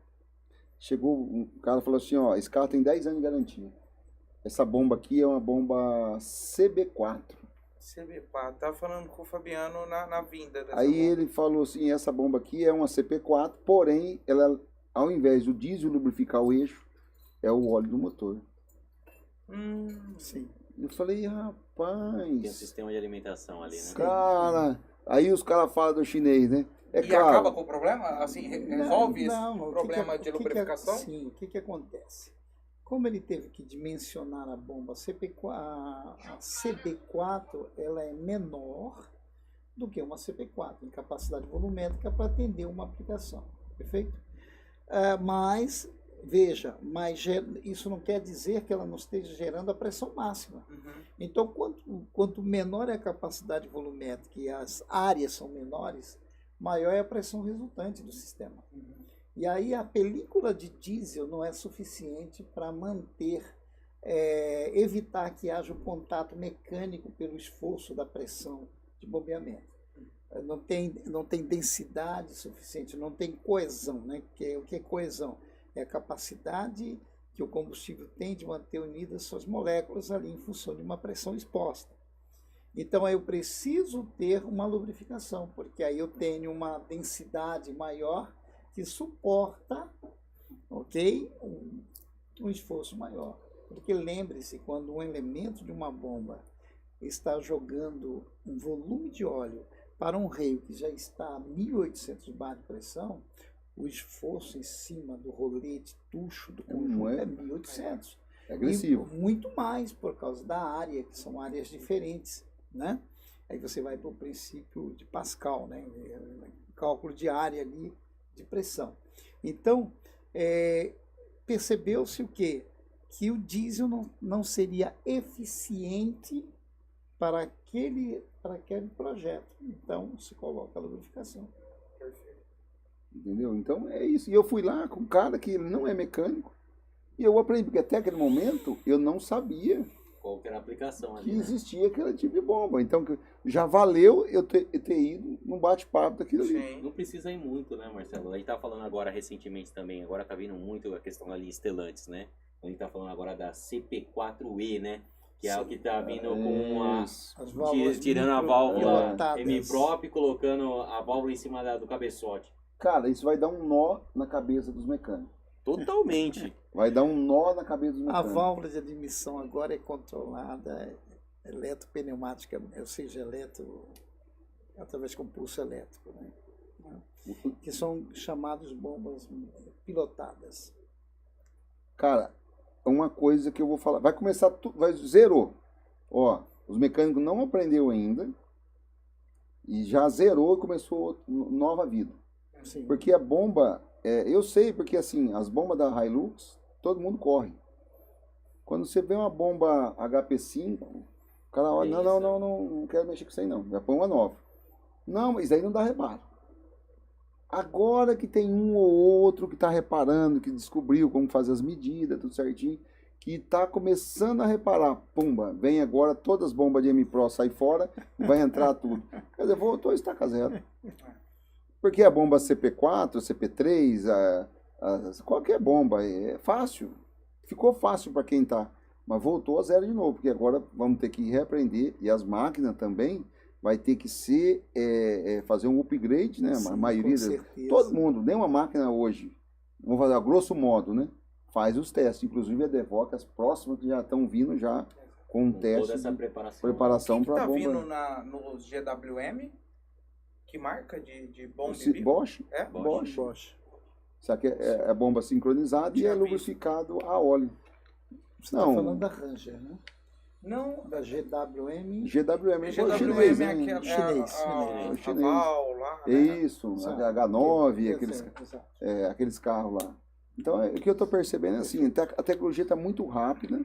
Chegou um cara e falou assim, ó, esse carro tem 10 anos de garantia. Essa bomba aqui é uma bomba CB4. CB4, tava falando com o Fabiano na vinda dessa Aí bomba. ele falou assim, essa bomba aqui é uma CP4, porém, ela, ao invés do diesel lubrificar o eixo, é o óleo do motor. Sim. Eu falei, rapaz... Tem um sistema de alimentação ali, né? Cara, aí os caras falam do chinês, né? Claro, acaba com o problema? Assim, resolve esse problema de lubrificação? Sim, o que acontece? Como ele teve que dimensionar a bomba a CB4, ela é menor do que uma CP4 em capacidade volumétrica para atender uma aplicação, perfeito? Mas, veja, isso não quer dizer que ela não esteja gerando a pressão máxima. Então, quanto menor é a capacidade volumétrica e as áreas são menores, maior é a pressão resultante do sistema. E aí a película de diesel não é suficiente para evitar que haja um contato mecânico pelo esforço da pressão de bombeamento. Não tem densidade suficiente, não tem coesão, né? O que é coesão? É a capacidade que o combustível tem de manter unidas suas moléculas ali em função de uma pressão exposta. Então, eu preciso ter uma lubrificação, porque aí eu tenho uma densidade maior que suporta, ok, um esforço maior. Porque lembre-se, quando um elemento de uma bomba está jogando um volume de óleo para um reio que já está a 1.800 bar de pressão, o esforço em cima do rolete tucho do conjunto é 1.800. É agressivo. E muito mais por causa da área, que são áreas diferentes, né? Aí você vai para o princípio de Pascal, né? Cálculo de área ali, de pressão. Então, percebeu-se o quê? Que o diesel não seria eficiente para aquele projeto. Então, se coloca a lubrificação. Entendeu? Então é isso. E eu fui lá com um cara que ele não é mecânico. E eu aprendi, porque até aquele momento eu não sabia Qual que era a aplicação que ali, né? existia aquele tipo de bomba. Então já valeu eu ter ido num bate-papo daquilo ali. Sim. Não precisa ir muito, né, Marcelo? A gente tá falando agora recentemente também, agora tá vindo muito a questão da linha Stellantis, né? A gente tá falando agora da CP4E, né? Que é o que tá vindo com uma... Isso. As válvulas Tirando a válvula pilotadas. M-prop e colocando a válvula em cima do cabeçote. Cara, isso vai dar um nó na cabeça dos mecânicos. Totalmente. Vai dar um nó na cabeça dos A mecânicos. válvula de admissão agora é controlada eletropneumática, ou seja, através de compulso elétrico, né? Que são chamados bombas pilotadas. Cara, uma coisa que eu vou falar. Vai começar tudo. Zerou. Ó, os mecânicos não aprendeu ainda. E já zerou e começou nova vida. Sim. Porque a bomba. Eu sei, porque assim, as bombas da Hilux, todo mundo corre. Quando você vê uma bomba HP5, o cara olha, não quero mexer com isso aí não. Já põe uma nova. Não, mas aí não dá reparo. Agora que tem um ou outro que está reparando, que descobriu como fazer as medidas, tudo certinho, que está começando a reparar. Pumba, vem agora todas as bombas de M-Pro sai fora e vai entrar tudo. Quer dizer, voltou a estaca zero. Porque a bomba CP4, CP3, qualquer bomba, é fácil. Ficou fácil para quem está. Mas voltou a zero de novo, porque agora vamos ter que reaprender. E as máquinas também vai ter que fazer um upgrade, né? Sim, a maioria, com certeza. todo mundo, nem uma máquina hoje, vamos fazer a grosso modo, né? Faz os testes. Inclusive a Devoc, as próximas que já estão vindo já com um Com teste toda essa de preparação. preparação O que para tá bomba. vindo no GWM? Que marca de bomba? Bosch. É? Bosch. Bosch. Só que é bomba sincronizada e Tinha é visto. lubrificado a óleo. Você Não. está falando da Ranger, né? Não, Da GWM. GWM é GWM chinês, é né? aquela Chinês, a chinês. Val lá, né? Isso, Sabe? a H9, Exato. aqueles carros lá. Então, o que eu estou percebendo é assim, a tecnologia está muito rápida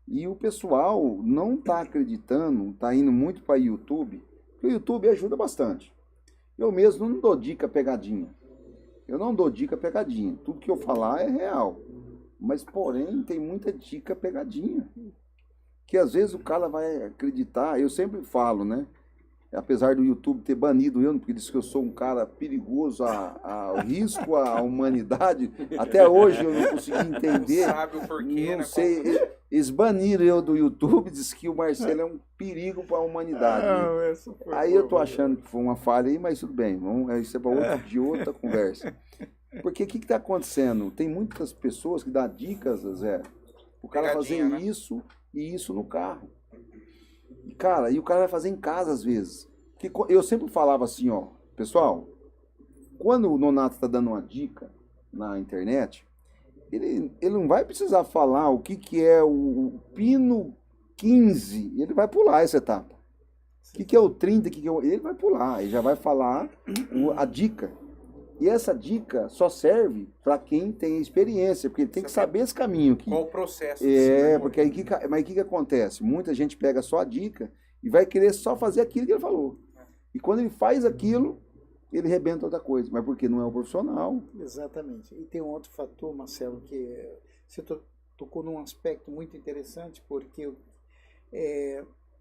e o pessoal não está acreditando, está indo muito para o YouTube, porque o YouTube ajuda bastante. Eu mesmo não dou dica pegadinha. Eu não dou dica pegadinha. Tudo que eu falar é real. Mas, porém, tem muita dica pegadinha. Que às vezes o cara vai acreditar. Eu sempre falo, né? Apesar do YouTube ter banido eu, porque diz que eu sou um cara perigoso ao risco à humanidade. Até hoje eu não consegui entender. Não sabe o porquê, Não né? sei. Eles baniram eu do YouTube, diz que o Marcelo é um perigo para a humanidade. Aí eu tô achando que foi uma falha aí, mas tudo bem. Isso é para outra conversa. Porque o que está acontecendo? Tem muitas pessoas que dão dicas, Zé. O cara fazer Pegadinha, né? isso e isso no carro. E, cara, e o cara vai fazer em casa às vezes. Eu sempre falava assim, ó, pessoal, quando o Nonato está dando uma dica na internet, ele não vai precisar falar o que é o pino 15, ele vai pular essa etapa. O que é o 30, ele vai pular, ele já vai falar a dica. E essa dica só serve para quem tem experiência, porque ele tem que saber esse caminho aqui. Qual o processo? Porque aí mas o que acontece? Muita gente pega só a dica e vai querer só fazer aquilo que ele falou. E quando ele faz aquilo, ele rebenta outra coisa, mas porque não é um profissional. Exatamente. E tem um outro fator, Marcelo, que você tocou num aspecto muito interessante, porque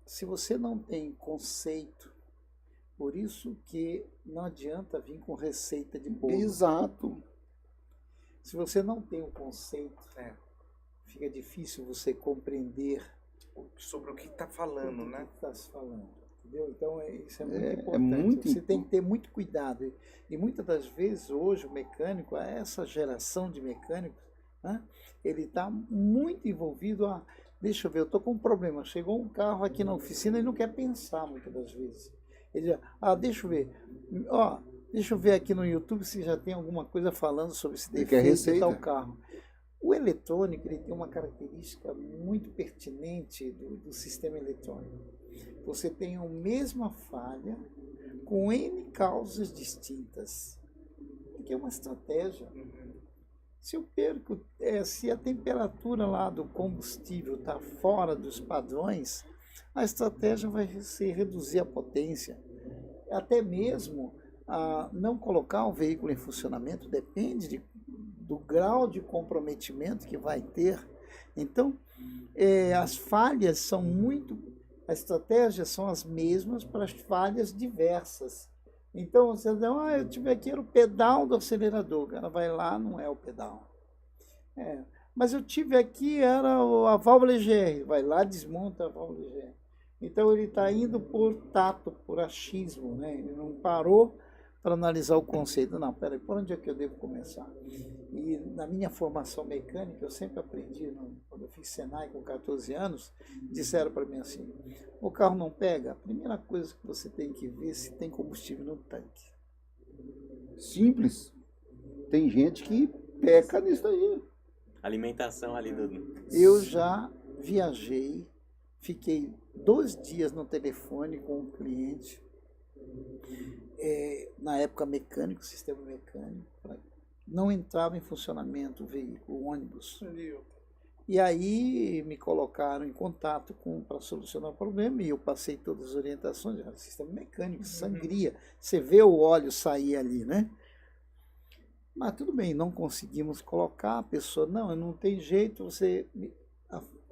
se você não tem conceito, por isso que não adianta vir com receita de bolo. Exato. Se você não tem o conceito, fica difícil você compreender Sobre o que está falando, o né? que está se falando. Entendeu? Então, isso é muito importante. É muito você tem que ter muito cuidado. E muitas das vezes, hoje, o mecânico, essa geração de mecânicos, né, ele está muito envolvido deixa eu ver, eu estou com um problema. Chegou um carro aqui na oficina, ele não quer pensar muitas das vezes. Ele diz, deixa eu ver. Deixa eu ver aqui no YouTube se já tem alguma coisa falando sobre esse defeito de tal carro. O eletrônico ele tem uma característica muito pertinente do sistema eletrônico. Você tem a mesma falha com N causas distintas, que é uma estratégia. Se eu perco, se a temperatura lá do combustível está fora dos padrões, a estratégia vai ser reduzir a potência. Até mesmo não colocar o veículo em funcionamento depende do grau de comprometimento que vai ter. Então, as falhas são as estratégias são as mesmas para as falhas diversas. Então, você diz, eu tive aqui era o pedal do acelerador. O cara vai lá, não é o pedal. Mas eu tive aqui, era a válvula EGR. Vai lá, desmonta a válvula EGR. Então, ele está indo por tato, por achismo, né? Ele não parou para analisar o conceito. Não, peraí, por onde é que eu devo começar? E na minha formação mecânica, eu sempre aprendi, quando eu fiz Senai com 14 anos, disseram para mim assim, o carro não pega? A primeira coisa que você tem que ver é se tem combustível no tanque. Simples. Tem gente que peca nisso aí. Alimentação ali do... Eu já viajei, fiquei 2 dias no telefone com um cliente, na época mecânico, sistema mecânico, não entrava em funcionamento o veículo, o ônibus. E aí me colocaram em contato para solucionar o problema e eu passei todas as orientações. Sistema mecânico, sangria. Você vê o óleo sair ali, né? Mas tudo bem, não conseguimos colocar. A pessoa, não tem jeito,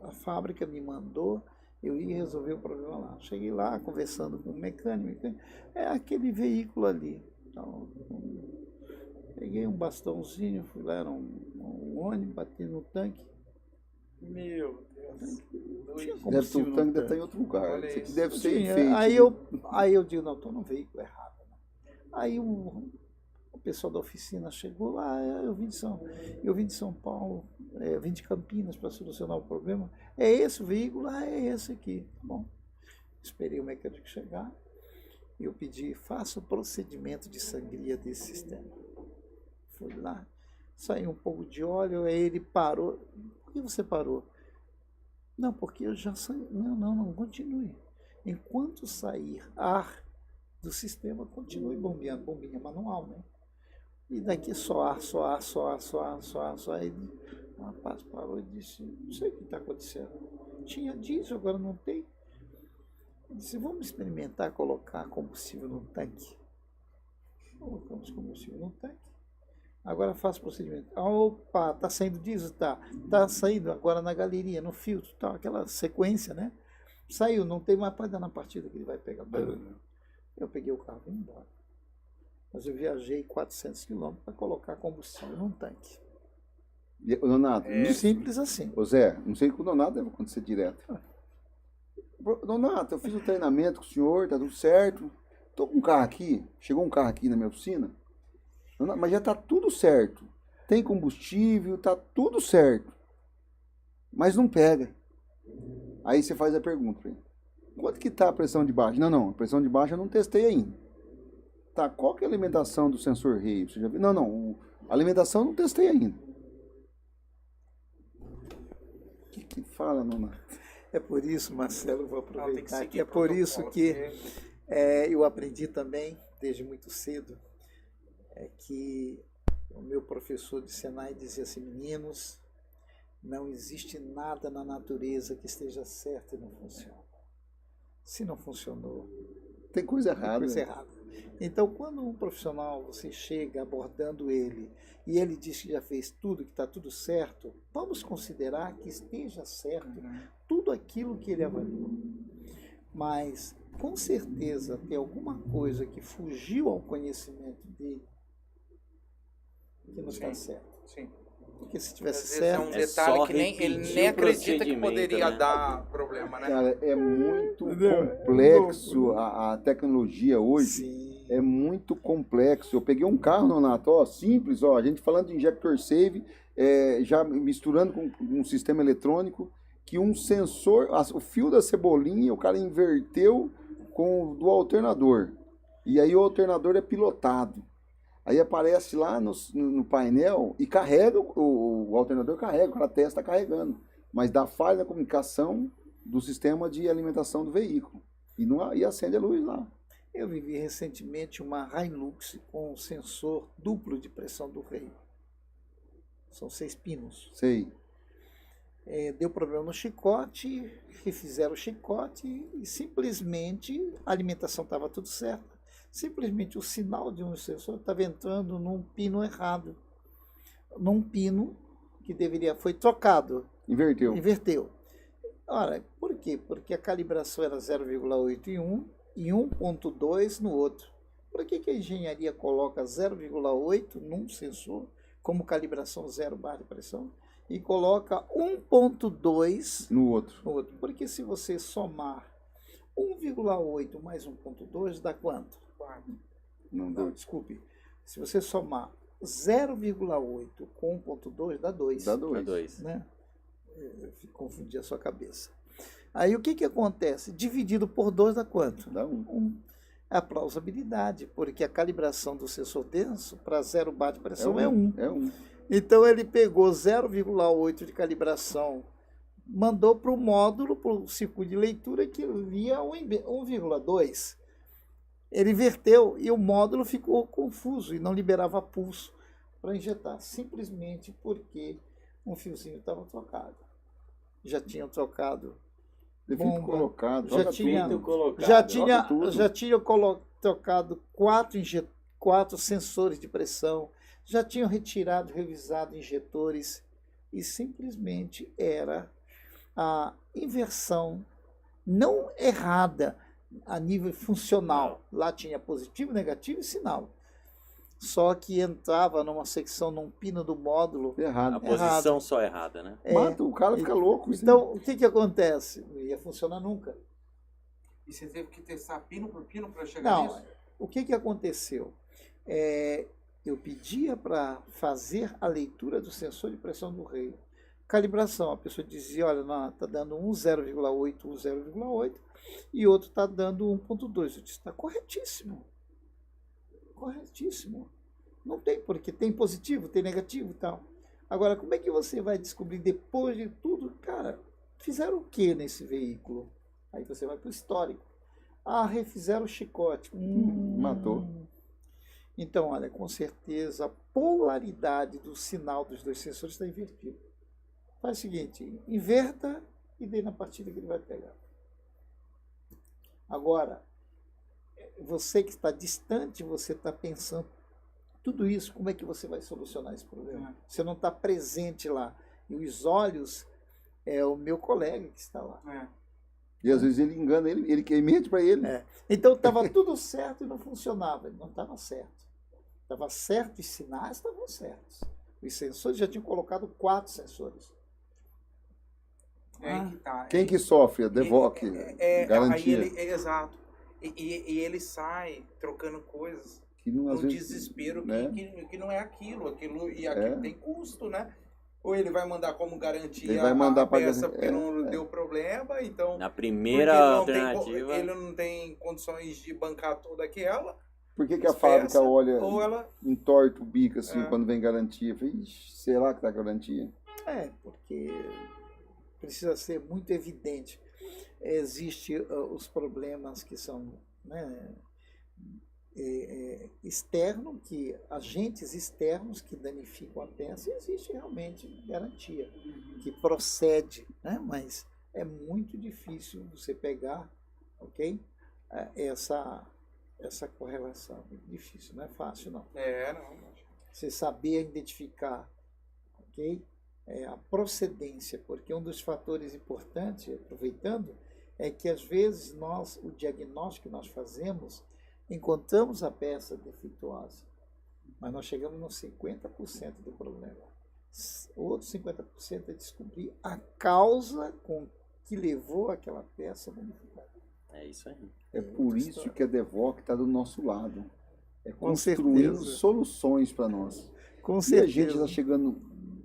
a fábrica me mandou, eu ia resolver o problema lá. Cheguei lá, conversando com o mecânico, é aquele veículo ali. Então, peguei um bastãozinho, fui lá, era um ônibus, bati no tanque. Meu Deus. Deve ter um tanque, deve estar em outro lugar. Isso aqui deve ser enfeite. Aí eu digo, não, estou no veículo errado. Aí o pessoal da oficina chegou lá, eu vim de São Paulo, vim de Campinas para solucionar o problema. É esse o veículo? É esse aqui. Bom, esperei o mecânico chegar e eu pedi, faça o procedimento de sangria desse sistema. Fui lá, saiu um pouco de óleo, aí ele parou. Por que você parou? Não, porque eu já saí. Não, continue. Enquanto sair ar do sistema, continue bombeando, bombinha manual, né? E daqui só ar. Aí o rapaz parou e disse, não sei o que está acontecendo. Tinha diesel, agora não tem. Ele disse, vamos experimentar colocar combustível no tanque. Colocamos combustível no tanque. Agora faço o procedimento. Opa, está saindo diesel? Tá saindo agora na galeria, no filtro, tá, aquela sequência, né? Saiu, não tem mais para dar na partida que ele vai pegar. Eu peguei o carro e vim embora. Mas eu viajei 400 quilômetros para colocar combustível num tanque. Donato, simples assim. Ô Zé, não sei que o Donato deve acontecer direto. Donato, eu fiz um treinamento com o senhor, tá tudo certo. Tô com um carro aqui, chegou um carro aqui na minha oficina, mas já tá tudo certo. Tem combustível, tá tudo certo. Mas não pega. Aí você faz a pergunta pra ele. Quanto que tá a pressão de baixa? Não, a pressão de baixa eu não testei ainda. Tá, qual que é a alimentação do sensor rei? Você já viu? Não, a alimentação eu não testei ainda. O que fala, Donato? É por isso, Marcelo, vou aproveitar aqui, é por isso que eu aprendi também, desde muito cedo, que o meu professor de Senai dizia assim, meninos, não existe nada na natureza que esteja certo e não funciona. Se não funcionou, tem coisa errada. Tem coisa errada. Então, quando um profissional, você chega abordando ele e ele diz que já fez tudo, que está tudo certo, vamos considerar que esteja certo tudo aquilo que ele avaliou. Mas, com certeza, tem alguma coisa que fugiu ao conhecimento dele que não está certo. Sim. Porque se tivesse É certo... um detalhe que ele nem acredita que poderia dar problema, né? Cara, é muito complexo a tecnologia hoje. Sim. É muito complexo. Eu peguei um carro, Donato, simples, a gente falando de injector save, já misturando com um sistema eletrônico, que um sensor, o fio da cebolinha, o cara inverteu com o do alternador. E aí o alternador é pilotado. Aí aparece lá no painel e carrega, o alternador carrega, a testa está carregando. Mas dá falha na comunicação do sistema de alimentação do veículo. E acende a luz lá. Eu vivi recentemente uma Hilux com sensor duplo de pressão do freio. São 6 pinos. Sei. Deu problema no chicote, refizeram o chicote e simplesmente a alimentação estava tudo certo. Simplesmente o sinal de um sensor estava entrando num pino errado. Num pino que foi trocado. Inverteu. Ora, por quê? Porque a calibração era 0,8 em um e 1,2 no outro. Por que a engenharia coloca 0,8 num sensor como calibração 0 barra de pressão e coloca 1,2 no outro? Porque se você somar 1,8 mais 1,2 dá quanto? Não, desculpe. Se você somar 0,8 com 1,2 dá 2. Dá 2. Né? Eu confundi a sua cabeça. Aí o que acontece? Dividido por 2 dá quanto? Dá 1. A plausibilidade, porque a calibração do sensor denso para 0 bar de pressão é 1. É 1. Então ele pegou 0,8 de calibração, mandou para o módulo, para o circuito de leitura, que via 1,2. Ele inverteu e o módulo ficou confuso e não liberava pulso para injetar, simplesmente porque um fiozinho estava trocado. Já tinham trocado defeito colocado, já tinham trocado 4 sensores de pressão, já tinham retirado, revisado injetores e simplesmente era a inversão não errada a nível funcional. Lá tinha positivo, negativo e sinal. Só que entrava numa secção, num pino do módulo errado. A posição só errada, né? Mata, o cara fica louco. Então, o que acontece? Não ia funcionar nunca. E você teve que testar pino por pino para chegar nisso? Não, o que aconteceu? Eu pedia para fazer a leitura do sensor de pressão do reio. Calibração, a pessoa dizia, olha, está dando 0,8, 0,8, e outro está dando 1,2. Eu disse, está corretíssimo. Corretíssimo. Não tem, porque tem positivo, tem negativo e tal. Agora, como é que você vai descobrir depois de tudo? Cara, fizeram o que nesse veículo? Aí você vai para o histórico. Refizeram o chicote. Matou. Então, olha, com certeza a polaridade do sinal dos dois sensores está invertida. Faz o seguinte, inverta e dê na partida que ele vai pegar. Agora, você que está distante, você está pensando tudo isso, como é que você vai solucionar esse problema? Você não está presente lá. E os olhos é o meu colega que está lá. E às vezes ele engana ele mente para ele. Então estava tudo certo e não funcionava. Não estava certo. Estava certo, os sinais estavam certos. Os sensores já tinham colocado 4 sensores. Quem que sofre? A Devoc, garantia. Exato. E ele sai trocando coisas que não, no desespero, né? que não é aquilo e aquilo tem custo, né? Ou ele vai mandar como garantia ele vai mandar a peça porque não deu problema, então... Na primeira alternativa... Ele não tem condições de bancar toda aquela. Por que a fábrica olha, ou ela entorta o bico assim quando vem garantia? Será que tá garantia? Porque precisa ser muito evidente. Existem os problemas que são, né, externos, que agentes externos que danificam a peça, e existe realmente garantia, que procede, né? Mas é muito difícil você pegar, ok? Essa correlação. É difícil, não é fácil, não. Não. Você saber identificar, ok? A procedência, porque um dos fatores importantes, aproveitando, é que às vezes o diagnóstico que nós fazemos, encontramos a peça defeituosa, mas nós chegamos nos 50% do problema. O outro 50% é descobrir a causa com que levou aquela peça a modificar. É isso aí. É por isso que a Devoc está do nosso lado. Com construindo certeza. Soluções para nós. Com e certeza. a gente está chegando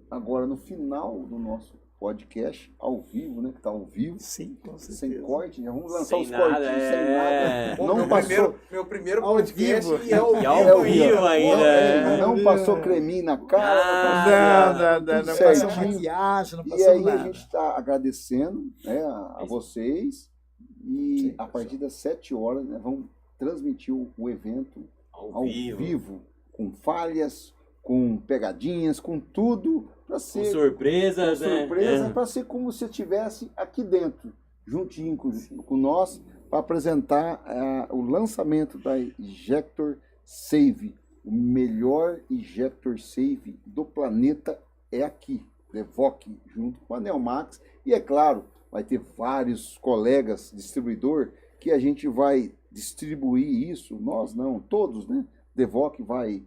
agora no final do nosso podcast ao vivo, né? Que tá ao vivo, Sim, com certeza. sem corte. Já vamos lançar Sem os nada, cortinhos sem nada. Pô, Não passou. meu primeiro Ao podcast vivo. e ao E ao vivo vivo ainda. Não passou creminho na cara, Não, tudo não passou certinho. maquiagem, não E passou aí a nada. gente está agradecendo, né, a vocês. E Sim, a partir das 7 horas, né, vamos transmitir o evento ao vivo, com falhas, com pegadinhas, com tudo, para Com ser surpresas, né? surpresa, para ser como se estivesse aqui dentro, juntinho com nós, para apresentar o lançamento da Ejector Save. O melhor Ejector Save do planeta é aqui, DeVoc, junto com a Neomax. E é claro, vai ter vários colegas distribuidor que a gente vai distribuir isso, nós não, todos, né? DeVoc vai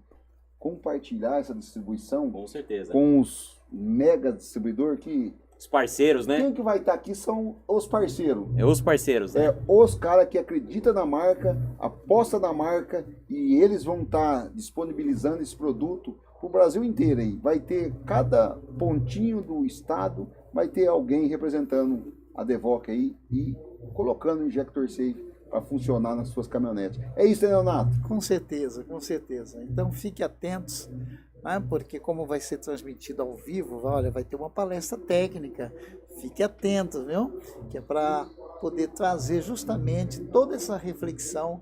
compartilhar essa distribuição Com certeza. com os mega distribuidor que Os parceiros, né? quem que vai estar aqui são os parceiros. É os parceiros, né? Os caras que acreditam na marca, aposta na marca e eles vão estar disponibilizando esse produto para o Brasil inteiro aí. Vai ter cada pontinho do estado, vai ter alguém representando a DeVoc aí e colocando o Ejector Safe para funcionar nas suas caminhonetes. É isso, né, Leonardo? Com certeza, com certeza. Então fique atentos, né, porque como vai ser transmitido ao vivo, olha, vai ter uma palestra técnica. Fique atento, viu? Que é para poder trazer justamente toda essa reflexão,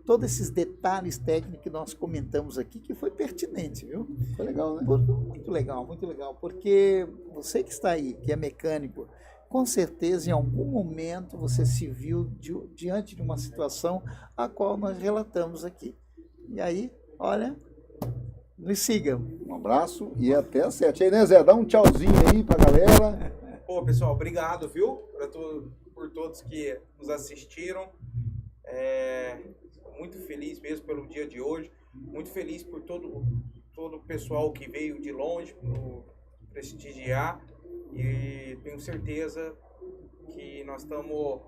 todos esses detalhes técnicos que nós comentamos aqui, que foi pertinente, viu? Foi legal, né? Muito legal, porque você que está aí, que é mecânico, com certeza em algum momento você se viu diante de uma situação a qual nós relatamos aqui. E aí, olha, nos sigam. Um abraço e até às 7. Aí, né, Zé? Dá um tchauzinho aí pra galera. Pô, pessoal, obrigado, viu? Por todos que nos assistiram. Muito feliz mesmo pelo dia de hoje. Muito feliz por todo o pessoal que veio de longe para prestigiar. E tenho certeza que nós estamos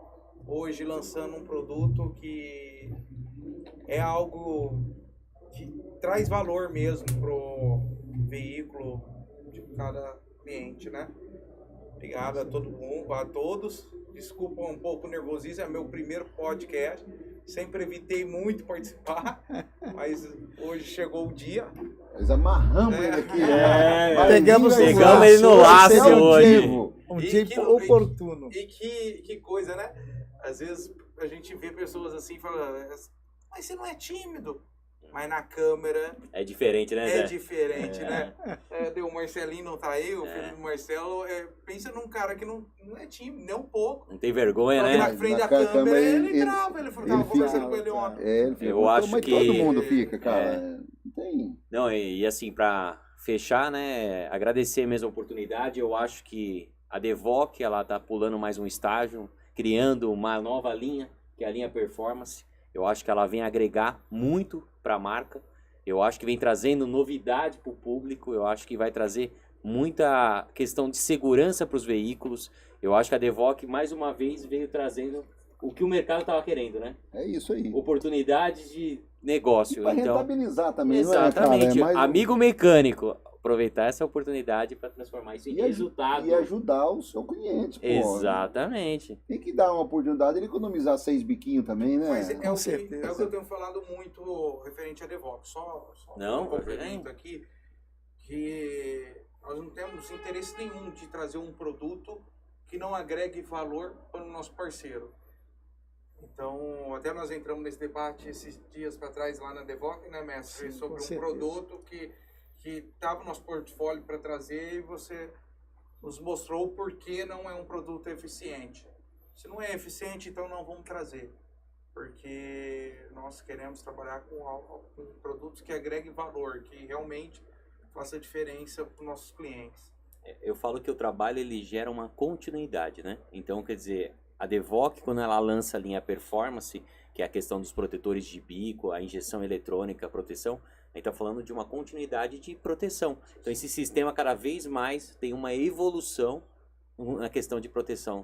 hoje lançando um produto que é algo que traz valor mesmo pro veículo de cada cliente, né? Obrigado a todo mundo, a todos. Desculpa um pouco o nervosismo, é meu primeiro podcast. Sempre evitei muito participar, mas hoje chegou o dia. Nós amarramos ele aqui. Pegamos ele no laço hoje. Um E dia que- oportuno. E que coisa, né? Às vezes a gente vê pessoas assim falando, mas você não é tímido. Mas na câmera É diferente, né, Zé? é diferente, né? O Marcelinho não tá aí, o filho do Marcelo. Pensa num cara que não é tímido, nem um pouco. Não tem vergonha, Só que né? na frente da Na câmera, câmera ele ele- trava, ele fala, ele tava fica- conversando com ele ontem. Ele fica, Eu acho mas que- todo mundo fica, cara. Não tem. Não, e assim, pra fechar, né, agradecer mesmo a oportunidade. Eu acho que a DeVoc, ela tá pulando mais um estágio, criando uma nova linha, que é a linha Performance. Eu acho que ela vem agregar muito para a marca. Eu acho que vem trazendo novidade para o público. Eu acho que vai trazer muita questão de segurança para os veículos. Eu acho que a DeVoc, mais uma vez, veio trazendo o que o mercado estava querendo, né? É isso aí. Oportunidade de negócio. Para Então, rentabilizar também, exatamente. não é, cara? É mais- Amigo mecânico, aproveitar essa oportunidade para transformar isso em E resultado. E ajudar o seu cliente, pô. Exatamente. Tem que dar uma oportunidade de economizar 6 biquinhos também, né? Mas Com certeza. é o que eu tenho falado muito referente a DeVoc. Só Não, um complemento aqui, que nós não temos interesse nenhum de trazer um produto que não agregue valor para o nosso parceiro. Então, até nós entramos nesse debate esses dias para trás lá na DeVoc, né, mestre? Sim, Sobre com um certeza. produto que estava no nosso portfólio para trazer e você nos mostrou o porquê não é um produto eficiente. Se não é eficiente, então não vamos trazer. Porque nós queremos trabalhar com produtos que agreguem valor, que realmente faça diferença para os nossos clientes. Eu falo que o trabalho ele gera uma continuidade, né? Então, quer dizer, a DeVoc, quando ela lança a linha Performance, que é a questão dos protetores de bico, a injeção eletrônica, a proteção, a gente está falando de uma continuidade de proteção. Então, esse sistema cada vez mais tem uma evolução na questão de proteção